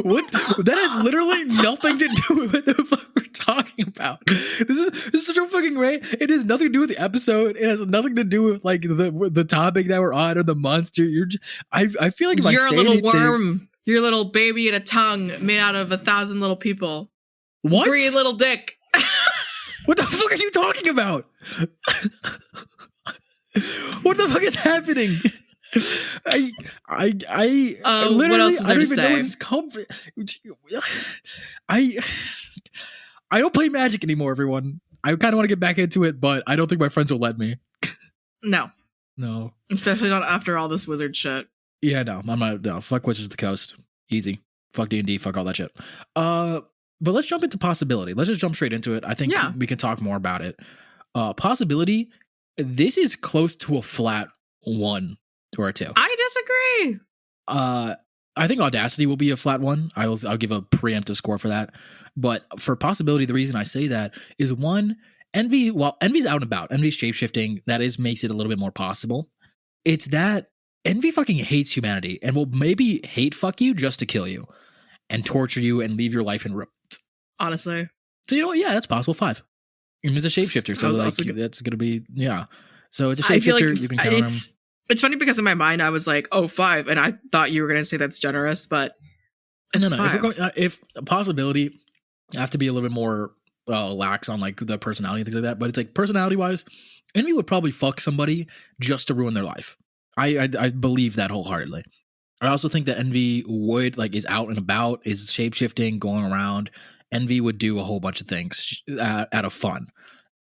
[SPEAKER 3] What? That has literally nothing to do with what the fuck we're talking about. This is such a fucking rant. It has nothing to do with the episode. It has nothing to do with like the topic that we're on or the monster. I feel like if
[SPEAKER 1] you're
[SPEAKER 3] I say
[SPEAKER 1] a little
[SPEAKER 3] anything,
[SPEAKER 1] worm. You're a little baby in a tongue made out of 1,000 little people.
[SPEAKER 3] What?
[SPEAKER 1] Green little dick.
[SPEAKER 3] What the fuck are you talking about? What the fuck is happening? I literally,
[SPEAKER 1] what else is there
[SPEAKER 3] I don't
[SPEAKER 1] to
[SPEAKER 3] even
[SPEAKER 1] say?
[SPEAKER 3] know where this comes from. I don't play Magic anymore, everyone. I kind of want to get back into it, but I don't think my friends will let me.
[SPEAKER 1] No.
[SPEAKER 3] Especially
[SPEAKER 1] not after all this wizard shit.
[SPEAKER 3] Yeah, no, I'm not. No, fuck Wizards of the Coast. Easy. Fuck D&D. Fuck all that shit. But let's jump into possibility. Let's just jump straight into it. I think we can talk more about it. Possibility. This is close to a flat 1 or a 2.
[SPEAKER 1] I disagree.
[SPEAKER 3] I think Audacity will be a flat 1. I'll give a preemptive score for that. But for possibility, the reason I say that is 1, Envy. Well, Envy's out and about. Envy's shapeshifting. That makes it a little bit more possible. It's that Envy fucking hates humanity and will maybe hate fuck you just to kill you and torture you and leave your life in ruins.
[SPEAKER 1] Honestly.
[SPEAKER 3] So you know what? Yeah, that's possible. 5. It's a shapeshifter, so like that's gonna be So it's a shapeshifter. Like you can count on him.
[SPEAKER 1] It's funny because in my mind I was like, 5, and I thought you were gonna say that's generous, but it's
[SPEAKER 3] no.
[SPEAKER 1] 5.
[SPEAKER 3] If a possibility, I have to be a little bit more lax on like the personality and things like that. But it's like personality wise, Envy would probably fuck somebody just to ruin their life. I believe that wholeheartedly. I also think that Envy would is out and about, is shape shifting, going around. Envy would do a whole bunch of things out of fun.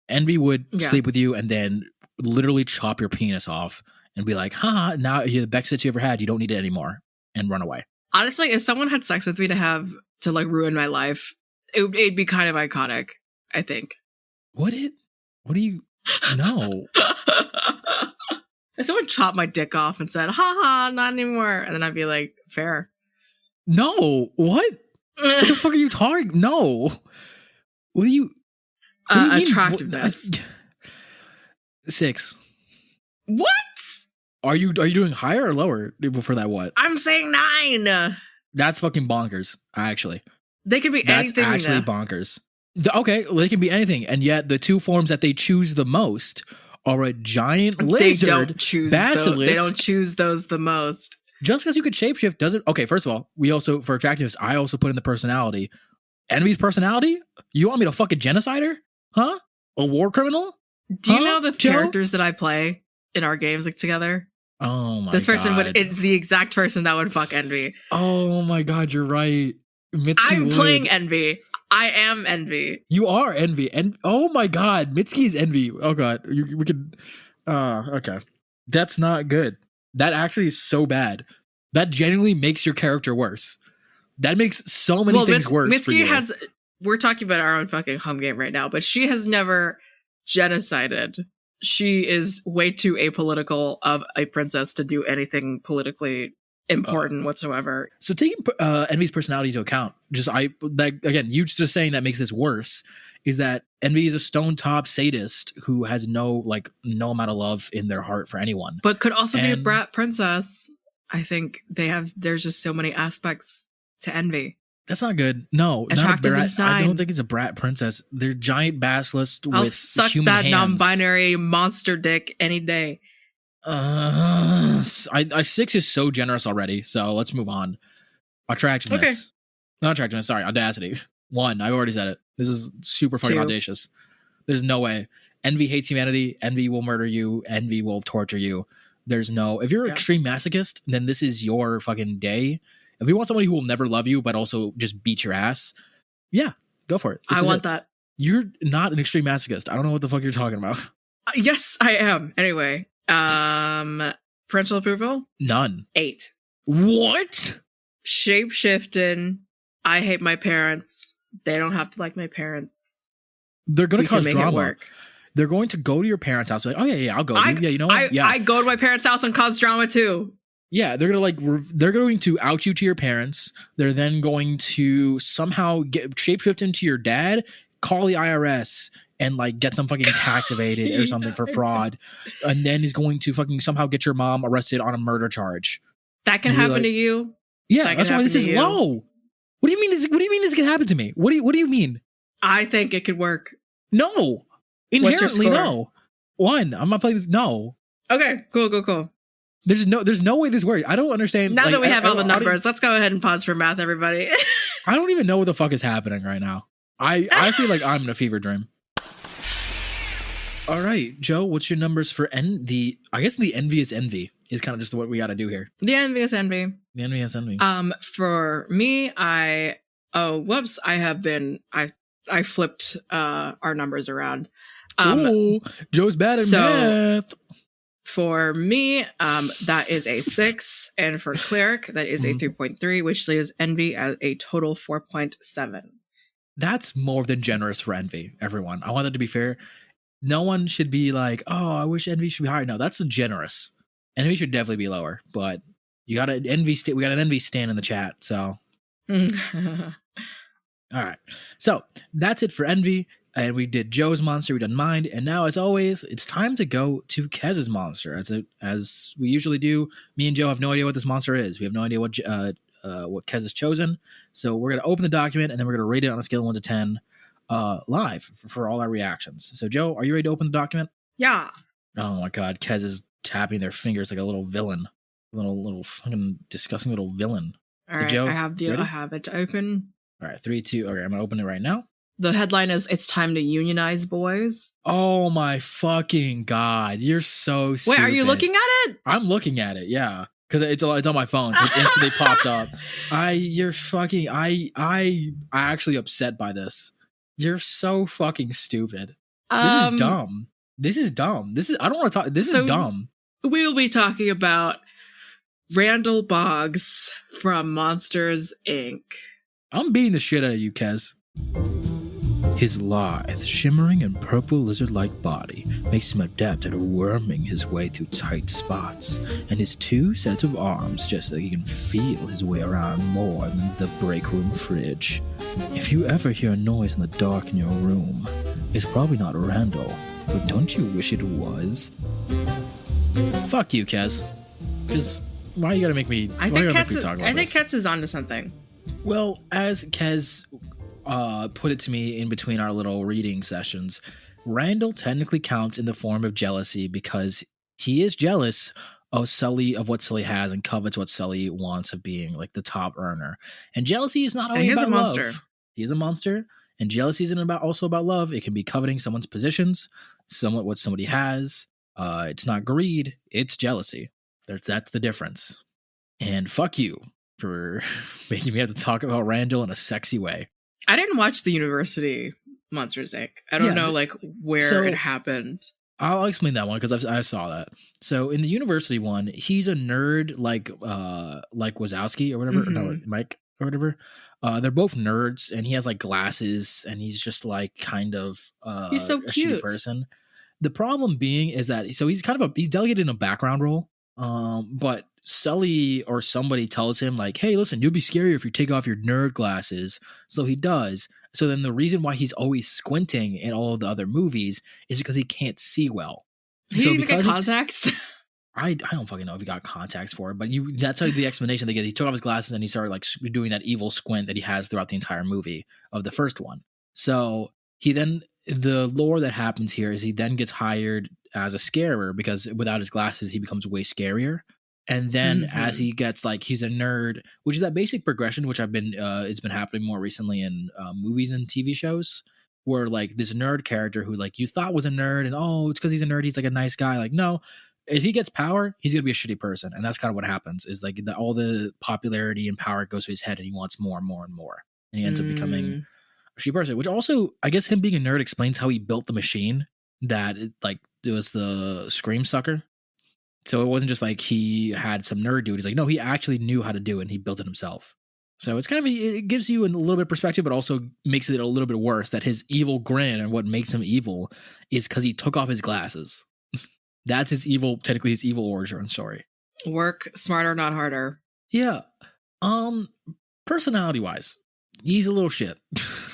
[SPEAKER 3] Envy would sleep with you and then literally chop your penis off and be like, haha, now the best sex you ever had, you don't need it anymore, and run away.
[SPEAKER 1] Honestly, if someone had sex with me to ruin my life, it'd be kind of iconic, I think.
[SPEAKER 3] What do you no.
[SPEAKER 1] If someone chopped my dick off and said, haha, not anymore, and then I'd be like, fair.
[SPEAKER 3] No, what? What the fuck are you talking? No. What do you mean?
[SPEAKER 1] Attractiveness.
[SPEAKER 3] 6.
[SPEAKER 1] What?
[SPEAKER 3] Are you doing higher or lower for that? What?
[SPEAKER 1] I'm saying 9.
[SPEAKER 3] That's fucking bonkers. Actually,
[SPEAKER 1] they can be anything.
[SPEAKER 3] That's actually bonkers. Okay, well, they can be anything, and yet the 2 forms that they choose the most or a giant lizard
[SPEAKER 1] They don't choose
[SPEAKER 3] basilisk.
[SPEAKER 1] those. They don't choose those the most.
[SPEAKER 3] Just because you could shapeshift doesn't. Okay, first of all, we also, for attractiveness, I also put in the personality. Envy's personality? You want me to fuck a genocider? Huh? A war criminal?
[SPEAKER 1] Do you know the characters that I play in our games together?
[SPEAKER 3] Oh my god.
[SPEAKER 1] This person it's the exact person that would fuck Envy.
[SPEAKER 3] Oh my god, you're right. Mitsuki
[SPEAKER 1] I'm
[SPEAKER 3] would.
[SPEAKER 1] playing Envy. I am Envy.
[SPEAKER 3] You are Envy. And oh my god, Mitsuki's Envy. Oh god. We could okay. That's not good. That actually is so bad. That genuinely makes your character worse. That makes so many things worse.
[SPEAKER 1] Mitsuki has. We're talking about our own fucking home game right now, but she has never genocided. She is way too apolitical of a princess to do anything politically important whatsoever.
[SPEAKER 3] So taking Envy's personality into account, again, you just saying that makes this worse, is that Envy is a stone top sadist who has no amount of love in their heart for anyone.
[SPEAKER 1] But could also be a brat princess. I think there's just so many aspects to Envy.
[SPEAKER 3] That's not good. No, not a brat. I don't think it's a brat princess. They're giant basilisks with human hands. I'll suck that
[SPEAKER 1] non-binary monster dick any day.
[SPEAKER 3] 6 is so generous already, so let's move on. Attractiveness. Okay. Not attractiveness, sorry, audacity. 1, I already said it. This is super fucking 2. Audacious. There's no way. Envy hates humanity. Envy will murder you. Envy will torture you. There's no... If you're an extreme masochist, then this is your fucking day. If you want somebody who will never love you, but also just beat your ass, yeah, go for it.
[SPEAKER 1] I want that.
[SPEAKER 3] You're not an extreme masochist. I don't know what the fuck you're talking about.
[SPEAKER 1] Yes, I am. Anyway, parental approval?
[SPEAKER 3] None.
[SPEAKER 1] 8.
[SPEAKER 3] What?
[SPEAKER 1] Shapeshifting. I hate my parents. They don't have to like my parents.
[SPEAKER 3] They're going to cause drama. They're going to go to your parents' house. Like, oh yeah, I'll go. Yeah, you know what?
[SPEAKER 1] I go to my parents' house and cause drama too.
[SPEAKER 3] Yeah, they're going to out you to your parents. They're then going to somehow shapeshift into your dad, call the IRS, and get them fucking tax evaded or something for fraud, and then is going to fucking somehow get your mom arrested on a murder charge.
[SPEAKER 1] That can happen to you.
[SPEAKER 3] Yeah, that's why this is low. What do you mean? What do you mean this can happen to me? What do you mean?
[SPEAKER 1] I think it could work.
[SPEAKER 3] No, inherently no. 1, I'm not playing this. No.
[SPEAKER 1] Okay, cool.
[SPEAKER 3] There's no way this works. I don't understand.
[SPEAKER 1] Now that we have all the numbers, let's go ahead and pause for math, everybody.
[SPEAKER 3] I don't even know what the fuck is happening right now. I feel like I'm in a fever dream. All right, Joe, what's your numbers for I guess the envious envy is kind of just what we got to do here.
[SPEAKER 1] The envious envy.
[SPEAKER 3] The envious envy.
[SPEAKER 1] For me, I flipped our numbers around.
[SPEAKER 3] Joe's bad at math.
[SPEAKER 1] For me, that is a 6, and for Cleric, that is a 3.3, which leaves Envy at a total 4.7.
[SPEAKER 3] That's more than generous for Envy, everyone. I want that to be fair. No one should be like, oh, I wish Envy should be higher. No, that's generous. Envy should definitely be lower, but we got an Envy stan in the chat, so. All right. So that's it for Envy. And we did Joe's monster, we done mine, and now, as always, it's time to go to Kez's monster. As we usually do, me and Joe have no idea what this monster is. We have no idea what Kez has chosen. So we're going to open the document, and then we're going to rate it on a scale of 1 to 10 live for all our reactions. So, Joe, are you ready to open the document?
[SPEAKER 1] Yeah.
[SPEAKER 3] Oh, my God. Kez is tapping their fingers like a little villain. A little fucking disgusting little villain.
[SPEAKER 1] All right, Joe, I have it open.
[SPEAKER 3] All right, 3, 2. Okay, I'm going to open it right now.
[SPEAKER 1] The headline is, "It's time to unionize, boys."
[SPEAKER 3] Oh my fucking God. You're so stupid.
[SPEAKER 1] Wait, are you looking at it?
[SPEAKER 3] I'm looking at it, yeah. Because it's on my phone, so it instantly popped up. I actually upset by this. You're so fucking stupid. This is dumb. I don't want to talk. This is dumb.
[SPEAKER 1] We'll be talking about Randall Boggs from Monsters, Inc.
[SPEAKER 3] I'm beating the shit out of you, Kez. His lithe, shimmering and purple lizard-like body makes him adept at worming his way through tight spots, and his 2 sets of arms just so he can feel his way around more than the break room fridge. If you ever hear a noise in the dark in your room, it's probably not Randall, but don't you wish it was? Fuck you, Kez. Because why you gotta make me talk about this?
[SPEAKER 1] I think Kez is onto something.
[SPEAKER 3] Well, as Kez put it to me in between our little reading sessions, Randall technically counts in the form of jealousy because he is jealous of what Sully has and covets what Sully wants of being like the top earner. And jealousy is not only about
[SPEAKER 1] a monster.
[SPEAKER 3] love. He is a monster. And jealousy isn't also about love. It can be coveting someone's positions, what somebody has. It's not greed. It's jealousy. That's the difference. And fuck you for making me have to talk about Randall in a sexy way.
[SPEAKER 1] I didn't watch the University Monsters Inc. I don't know like where it happened.
[SPEAKER 3] I'll explain that one because I saw that. So in the University one, he's a nerd like Wazowski or whatever, or no, Mike or whatever. They're both nerds, and he has like glasses, and he's just like kind of
[SPEAKER 1] he's so cute
[SPEAKER 3] a person. The problem being is that he's kind of he's delegated in a background role, but Sully or somebody tells him like, hey, listen, you'll be scarier if you take off your nerd glasses. So he does. So then the reason why he's always squinting in all of the other movies is because he can't see well.
[SPEAKER 1] Did he even get contacts?
[SPEAKER 3] I don't fucking know if he got contacts for it, but that's how the explanation they get. He took off his glasses and he started like doing that evil squint that he has throughout the entire movie of the first one. So the lore that happens here is he then gets hired as a scarer because without his glasses, he becomes way scarier. And then as he gets like, he's a nerd, which is that basic progression, which it's been happening more recently in movies and TV shows, where like this nerd character who like you thought was a nerd and it's because he's a nerd, he's like a nice guy. Like, no, if he gets power, he's going to be a shitty person. And that's kind of what happens is like all the popularity and power goes to his head and he wants more and more and more. And he ends up becoming a shitty person, which also, I guess him being a nerd explains how he built the machine that it was the Scream Sucker. So it wasn't just like he had some nerd dude. He's like, no, he actually knew how to do it and he built it himself. So it's kind of, it gives you a little bit of perspective, but also makes it a little bit worse that his evil grin and what makes him evil is because he took off his glasses. That's technically his evil origin story.
[SPEAKER 1] Work smarter, not harder.
[SPEAKER 3] Yeah. Personality wise, he's a little shit.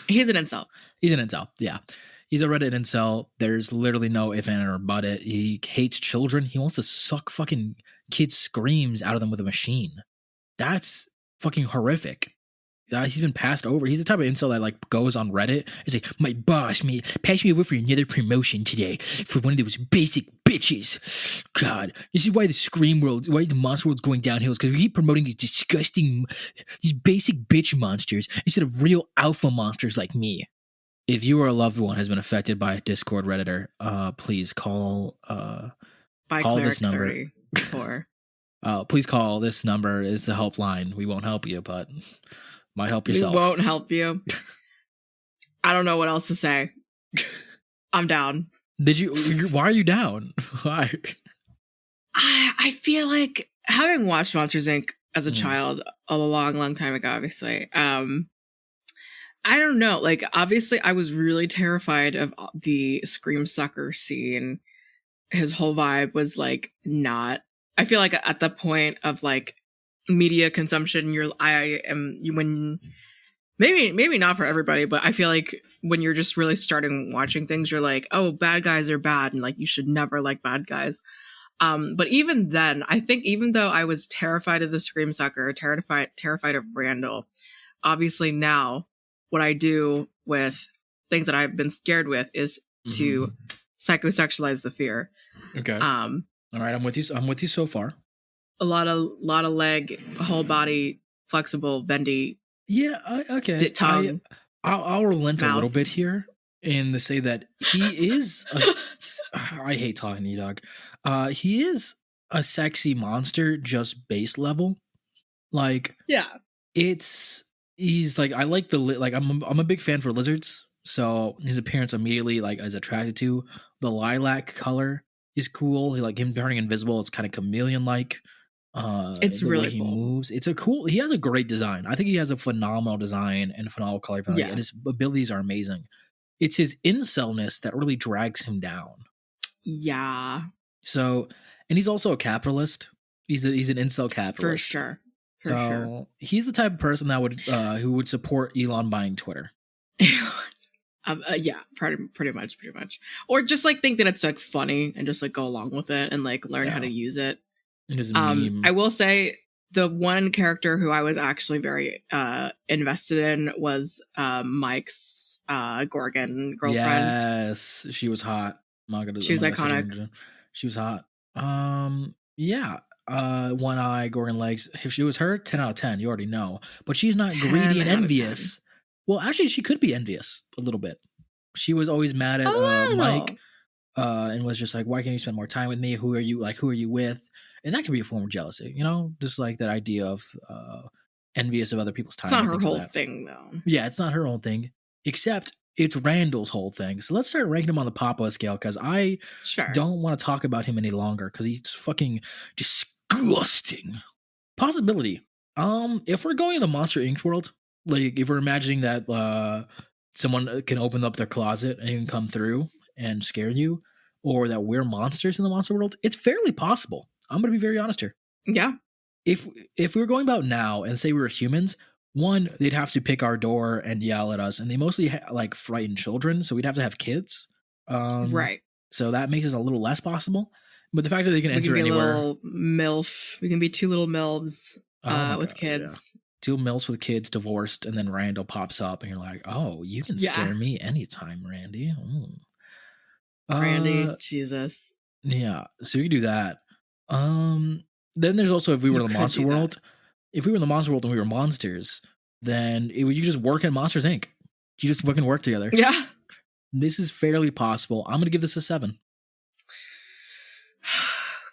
[SPEAKER 1] He's an incel.
[SPEAKER 3] Yeah. He's a Reddit incel. There's literally no if, and, or about it. He hates children. He wants to suck fucking kids' screams out of them with a machine. That's fucking horrific. He's been passed over. He's the type of incel that like goes on Reddit. He's like, my boss, pass me over for another promotion today for one of those basic bitches. God, this is why the monster world's going downhill is because we keep promoting these basic bitch monsters instead of real alpha monsters like me. If you or a loved one has been affected by a Discord Redditor, please call this number. Please call this number. It's the helpline. We won't help you, but might help yourself.
[SPEAKER 1] We won't help you. I don't know what else to say. I'm down.
[SPEAKER 3] Why are you down? Why?
[SPEAKER 1] I feel like having watched Monsters Inc. as a child a long time ago, obviously, I don't know. Like, obviously, I was really terrified of the Scream Sucker scene. His whole vibe was like not. I feel like at the point of like media consumption, maybe not for everybody, but I feel like when you're just really starting watching things, you're like, oh, bad guys are bad, and like you should never like bad guys. But even then, I think even though I was terrified of the Scream Sucker, terrified of Randall, obviously now. What I do with things that I've been scared with is to psychosexualize the fear.
[SPEAKER 3] Okay. All right, I'm with you so far.
[SPEAKER 1] A lot of leg, whole body, flexible, bendy.
[SPEAKER 3] Yeah. Okay.
[SPEAKER 1] Tongue.
[SPEAKER 3] I'll relent
[SPEAKER 1] mouth.
[SPEAKER 3] A little bit here and to say that he is. I hate talking to you, dog. He is a sexy monster, just base level. Like,
[SPEAKER 1] yeah,
[SPEAKER 3] He's like, I like I'm a big fan for lizards, so his appearance immediately like is attracted to. The lilac color is cool. He like him turning invisible. It's kind of chameleon like.
[SPEAKER 1] It's
[SPEAKER 3] the
[SPEAKER 1] really
[SPEAKER 3] way he
[SPEAKER 1] cool.
[SPEAKER 3] moves. He has a great design. I think he has a phenomenal design and a phenomenal color palette, and his abilities are amazing. It's his incelness that really drags him down.
[SPEAKER 1] Yeah.
[SPEAKER 3] So, and he's also a capitalist. He's an incel capitalist
[SPEAKER 1] for sure.
[SPEAKER 3] So he's the type of person that would who would support Elon buying Twitter.
[SPEAKER 1] Yeah, pretty much, or just like think that it's like funny and just like go along with it and like learn how to use it.
[SPEAKER 3] And just meme.
[SPEAKER 1] I will say The one character who I was actually very invested in was Mike's Gorgon girlfriend.
[SPEAKER 3] Yes, she was hot.
[SPEAKER 1] She was iconic.
[SPEAKER 3] She was hot. Yeah. One eye, Gorgon legs. If she was her, 10 out of 10. You already know. But she's not greedy and envious. Well, actually, she could be envious a little bit. She was always mad at Mike, and was just like, "Why can't you spend more time with me? Who are you with?" And that could be a form of jealousy, you know, just like that idea of envious of other people's time.
[SPEAKER 1] It's not her whole thing, though.
[SPEAKER 3] Yeah, it's not her whole thing, except it's Randall's whole thing. So let's start ranking him on the Papa scale, because I don't want to talk about him any longer because he's fucking disgusting. Possibility. If we're going in the Monster Inc. world, like if we're imagining that someone can open up their closet and can come through and scare you, or that we're monsters in the monster world, it's fairly possible. I'm going to be very honest here.
[SPEAKER 1] Yeah.
[SPEAKER 3] If we were going about now and say we were humans, one, they'd have to pick our door and yell at us, and they mostly like frighten children, so we'd have to have kids.
[SPEAKER 1] Right.
[SPEAKER 3] So that makes us a little less possible. But the fact that they can enter anywhere. Little
[SPEAKER 1] MILF. We can be two little MILFs with kids.
[SPEAKER 3] Yeah. Two MILFs with kids, divorced, and then Randall pops up, and you're like, "Oh, you can scare me anytime, Randy."
[SPEAKER 1] Randy, Jesus.
[SPEAKER 3] Yeah, so you can do that. Then there's also if we were in the monster world. If we were in the monster world and we were monsters, then you just work at Monsters Inc. You just fucking work together.
[SPEAKER 1] Yeah.
[SPEAKER 3] This is fairly possible. I'm gonna give this a 7.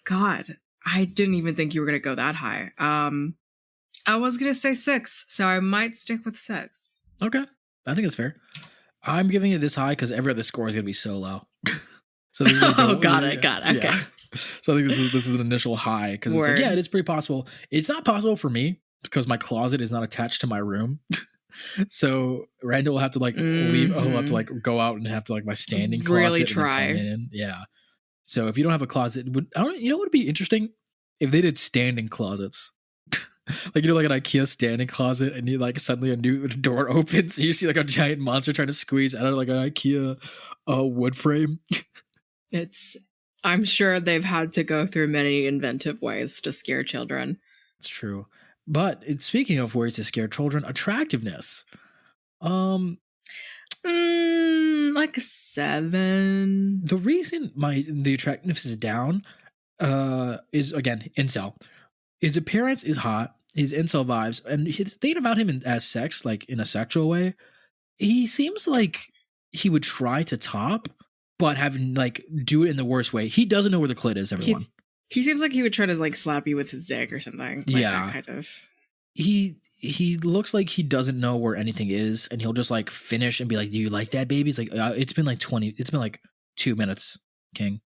[SPEAKER 1] God, I didn't even think you were gonna go that high. I was gonna say 6, so I might stick with 6.
[SPEAKER 3] Okay, I think it's fair. I'm giving it this high because every other score is gonna be so low. So this is
[SPEAKER 1] got it. Okay.
[SPEAKER 3] Yeah. So I think this is an initial high because it's like, yeah, it is pretty possible. It's not possible for me because my closet is not attached to my room. So Randall will have to like leave. I'll have to like go out and have to like my standing closet.
[SPEAKER 1] Really try.
[SPEAKER 3] And come in. Yeah. So if you don't have a closet, you know what would be interesting if they did standing closets. Like, you know, like an IKEA standing closet, and you like suddenly a new door opens, and you see like a giant monster trying to squeeze out of like an IKEA wood frame.
[SPEAKER 1] I'm sure they've had to go through many inventive ways to scare children.
[SPEAKER 3] It's true. But speaking of ways to scare children, attractiveness.
[SPEAKER 1] Like a 7.
[SPEAKER 3] The reason the attractiveness is down is, again, incel. His appearance is hot, his incel vibes, and his thinking about him as sex, like in a sexual way, he seems like he would try to top, but having like do it in the worst way. He doesn't know where the clit is, everyone.
[SPEAKER 1] He seems like he would try to like slap you with his dick or something. Like
[SPEAKER 3] yeah.
[SPEAKER 1] That kind of.
[SPEAKER 3] He looks like he doesn't know where anything is, and he'll just like finish and be like, "Do you like that, baby?" He's like, it's been like 2 minutes, King.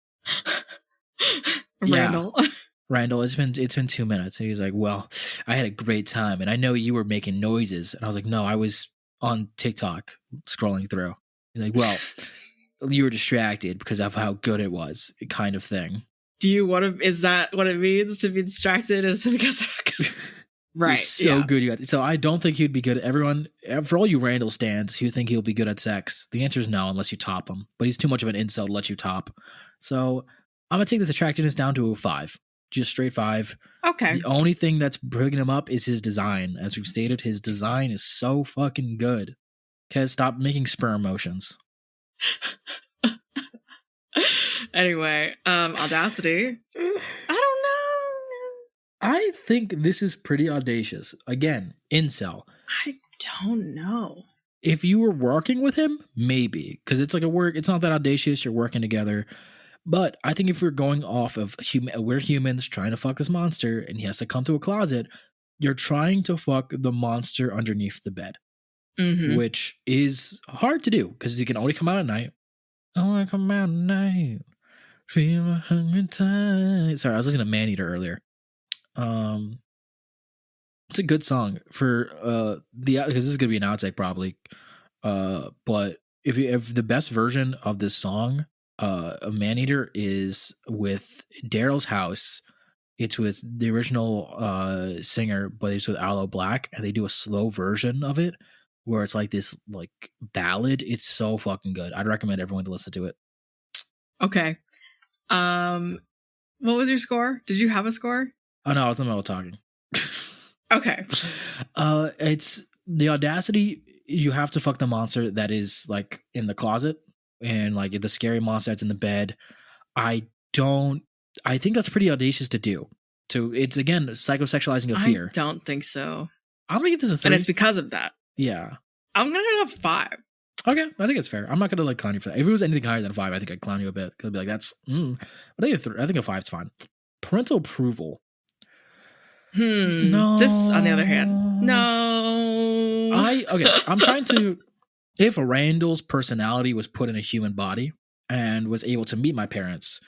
[SPEAKER 1] Randall.
[SPEAKER 3] Yeah. Randall, it's been 2 minutes. And he's like, "Well, I had a great time, and I know you were making noises." And I was like, "No, I was on TikTok scrolling through." He's like, "Well, you were distracted because of how good it was," kind of thing.
[SPEAKER 1] Is that what it means to be distracted? Is because right?
[SPEAKER 3] So good you got. So I don't think he'd be good. Everyone, for all you Randall stands who think he'll be good at sex, the answer is no, unless you top him. But he's too much of an incel to let you top. So I'm gonna take this attractiveness down to a 5. Just straight 5.
[SPEAKER 1] Okay.
[SPEAKER 3] The only thing that's bringing him up is his design. As we've stated, his design is so fucking good. Okay, stop making sperm motions.
[SPEAKER 1] Anyway, Audacity. I don't know.
[SPEAKER 3] I think this is pretty audacious. Again, incel.
[SPEAKER 1] I don't know.
[SPEAKER 3] If you were working with him, maybe. Because it's like it's not that audacious, you're working together. But I think if we're going off of we're humans trying to fuck this monster and he has to come to a closet, you're trying to fuck the monster underneath the bed, which is hard to do because he can only come out at night. I want to come out at night, feel a hungry time. Sorry, I was listening to Maneater earlier. It's a good song for because this is gonna be an outtake probably. But if the best version of this song. Maneater is with Daryl's House. It's with the original singer, but it's with Aloe Black, and they do a slow version of it where it's like this like ballad. It's so fucking good. I'd recommend everyone to listen to it.
[SPEAKER 1] Okay. What was your score? Did you have a score?
[SPEAKER 3] Oh no, I was in the middle of talking.
[SPEAKER 1] Okay.
[SPEAKER 3] It's the audacity. You have to fuck the monster that is like in the closet and like the scary monster that's in the bed. I think that's pretty audacious to do. So it's again psychosexualizing of fear.
[SPEAKER 1] I don't think so.
[SPEAKER 3] I'm gonna give this a 3.
[SPEAKER 1] And it's because of that.
[SPEAKER 3] Yeah.
[SPEAKER 1] I'm gonna go 5.
[SPEAKER 3] Okay, I think it's fair. I'm not gonna like clown you for that. If it was anything higher than 5, I think I'd clown you a bit. I'd be like, that's. But I think a 5 is fine. Parental approval. No.
[SPEAKER 1] This, on the other hand, no.
[SPEAKER 3] I'm trying to. If Randall's personality was put in a human body and was able to meet my parents,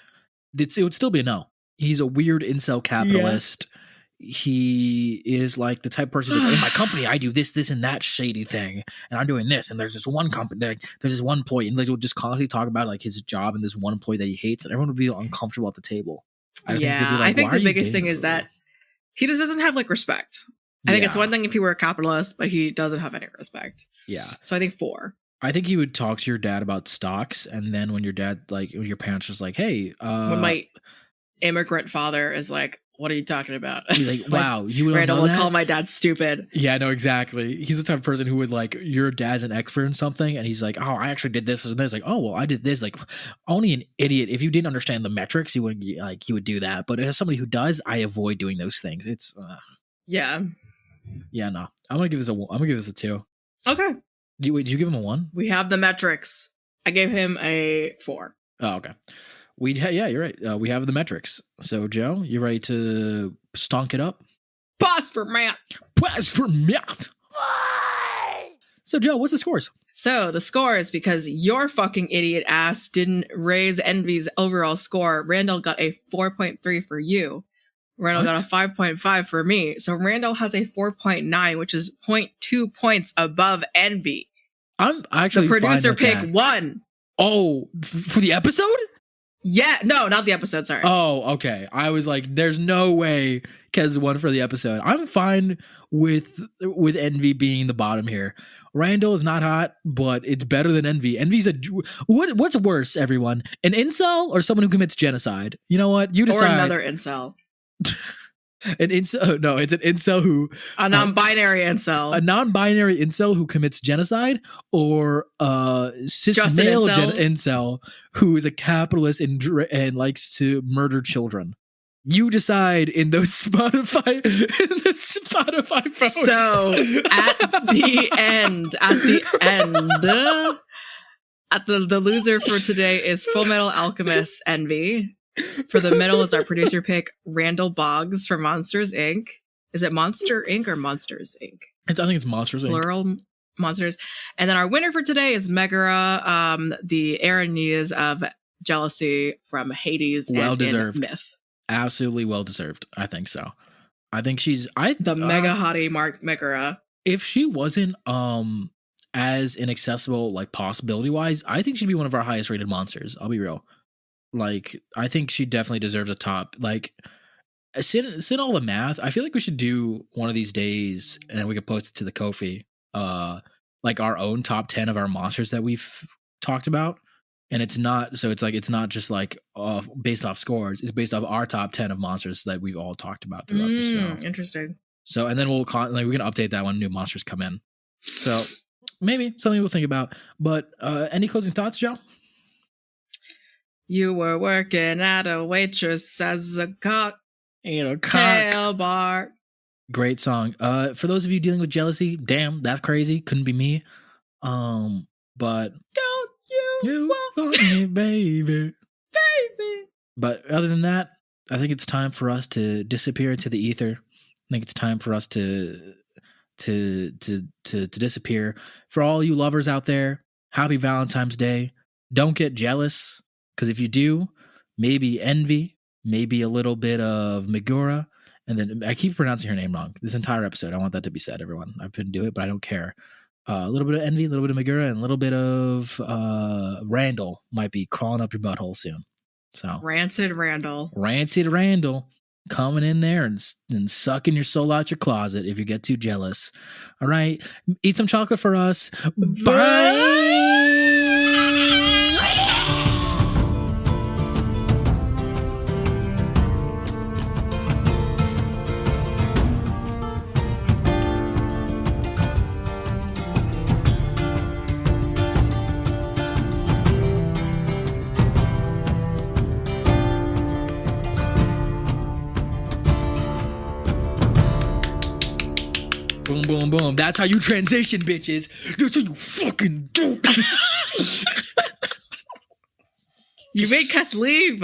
[SPEAKER 3] it would still be a no. He's a weird incel capitalist. Yeah. He is like the type of person who's like, in my company, I do this, and that shady thing, and I'm doing this, and there's this one company, there's this one employee, and like he'll just constantly talk about like his job and this one employee that he hates, and everyone would be uncomfortable at the table.
[SPEAKER 1] I think the biggest thing is that he just doesn't have like respect. I think it's one thing if he were a capitalist, but he doesn't have any respect. Yeah. So I think 4.
[SPEAKER 3] I think you would talk to your dad about stocks, and then when your dad, like, when your parents was like, hey,
[SPEAKER 1] when my immigrant father is like, what are you talking about?
[SPEAKER 3] He's like, wow, you would
[SPEAKER 1] Randall would call my dad stupid.
[SPEAKER 3] Yeah, no, exactly. He's the type of person who would like, your dad's an expert in something, and he's like, oh, I actually did this and this. Like, oh, well, I did this. Like, only an idiot. If you didn't understand the metrics, you would do that. But as somebody who does, I avoid doing those things. It's
[SPEAKER 1] yeah,
[SPEAKER 3] no. I'm gonna give this a 2.
[SPEAKER 1] Okay.
[SPEAKER 3] Did you give him a 1?
[SPEAKER 1] We have the metrics. I gave him a 4.
[SPEAKER 3] Oh, okay. Yeah, you're right. We have the metrics. So, Joe, you ready to stonk it up?
[SPEAKER 1] Pause for math.
[SPEAKER 3] So, Joe, what's the scores?
[SPEAKER 1] So, the scores, because your fucking idiot ass didn't raise Envy's overall score, Randall got a 4.3 for you. Randall got a 5.5 for me. So, Randall has a 4.9, which is 0.2 points above Envy.
[SPEAKER 3] I'm actually
[SPEAKER 1] the producer pick
[SPEAKER 3] that.
[SPEAKER 1] Won.
[SPEAKER 3] Oh, for the episode?
[SPEAKER 1] Yeah, no, not the episode, sorry.
[SPEAKER 3] Oh, okay. I was like, there's no way Kez won for the episode. I'm fine with Envy being the bottom here. Randall is not hot, but it's better than Envy. Envy's what's worse, everyone? An incel or someone who commits genocide? You know what? You decide.
[SPEAKER 1] Or another incel.
[SPEAKER 3] An incel? No, it's an incel who
[SPEAKER 1] a non-binary incel.
[SPEAKER 3] A non-binary incel who commits genocide, or cis male incel who is a capitalist and likes to murder children. You decide in those Spotify votes.
[SPEAKER 1] So at the end, the loser for today is FullMetal Alchemist Envy. For the middle is our producer pick, Randall Boggs for Monsters Inc. Is it Monster Inc. or Monsters Inc.?
[SPEAKER 3] I think it's Monsters Inc.
[SPEAKER 1] Plural monsters. And then our winner for today is Megaera, the Eneide of Jealousy from Hades and Myth.
[SPEAKER 3] Absolutely well deserved. I think so. I think she's
[SPEAKER 1] mega hottie Megaera.
[SPEAKER 3] If she wasn't as inaccessible, like possibility wise, I think she'd be one of our highest rated monsters. I'll be real. Like, I think she definitely deserves a top. Like, sit all the math. I feel like we should do one of these days, and then we could post it to the Ko-fi. Like our own top 10 of our monsters that we've talked about, and it's not just like based off scores. It's based off our top 10 of monsters that we've all talked about throughout the show.
[SPEAKER 1] Interesting.
[SPEAKER 3] So, and then we can update that when new monsters come in. So maybe something we'll think about. But any closing thoughts, Joe?
[SPEAKER 1] You were working at a waitress as a cocktail bar.
[SPEAKER 3] Great song. For those of you dealing with jealousy, damn, that's crazy. Couldn't be me. But
[SPEAKER 1] don't you
[SPEAKER 3] want me, baby?
[SPEAKER 1] Baby.
[SPEAKER 3] But other than that, I think it's time for us to disappear into the ether. I think it's time for us to disappear. For all you lovers out there, happy Valentine's Day. Don't get jealous. Because if you do, maybe envy, maybe a little bit of Megaera, and then I keep pronouncing her name wrong. This entire episode, I want that to be said, everyone. I couldn't do it, but I don't care. A little bit of envy, a little bit of Megaera, and a little bit of Randall might be crawling up your butthole soon. So
[SPEAKER 1] Rancid Randall
[SPEAKER 3] coming in there and sucking your soul out your closet if you get too jealous. All right, eat some chocolate for us. Bye. boom, boom. That's how you transition, bitches. That's how you fucking do.
[SPEAKER 1] You make us leave.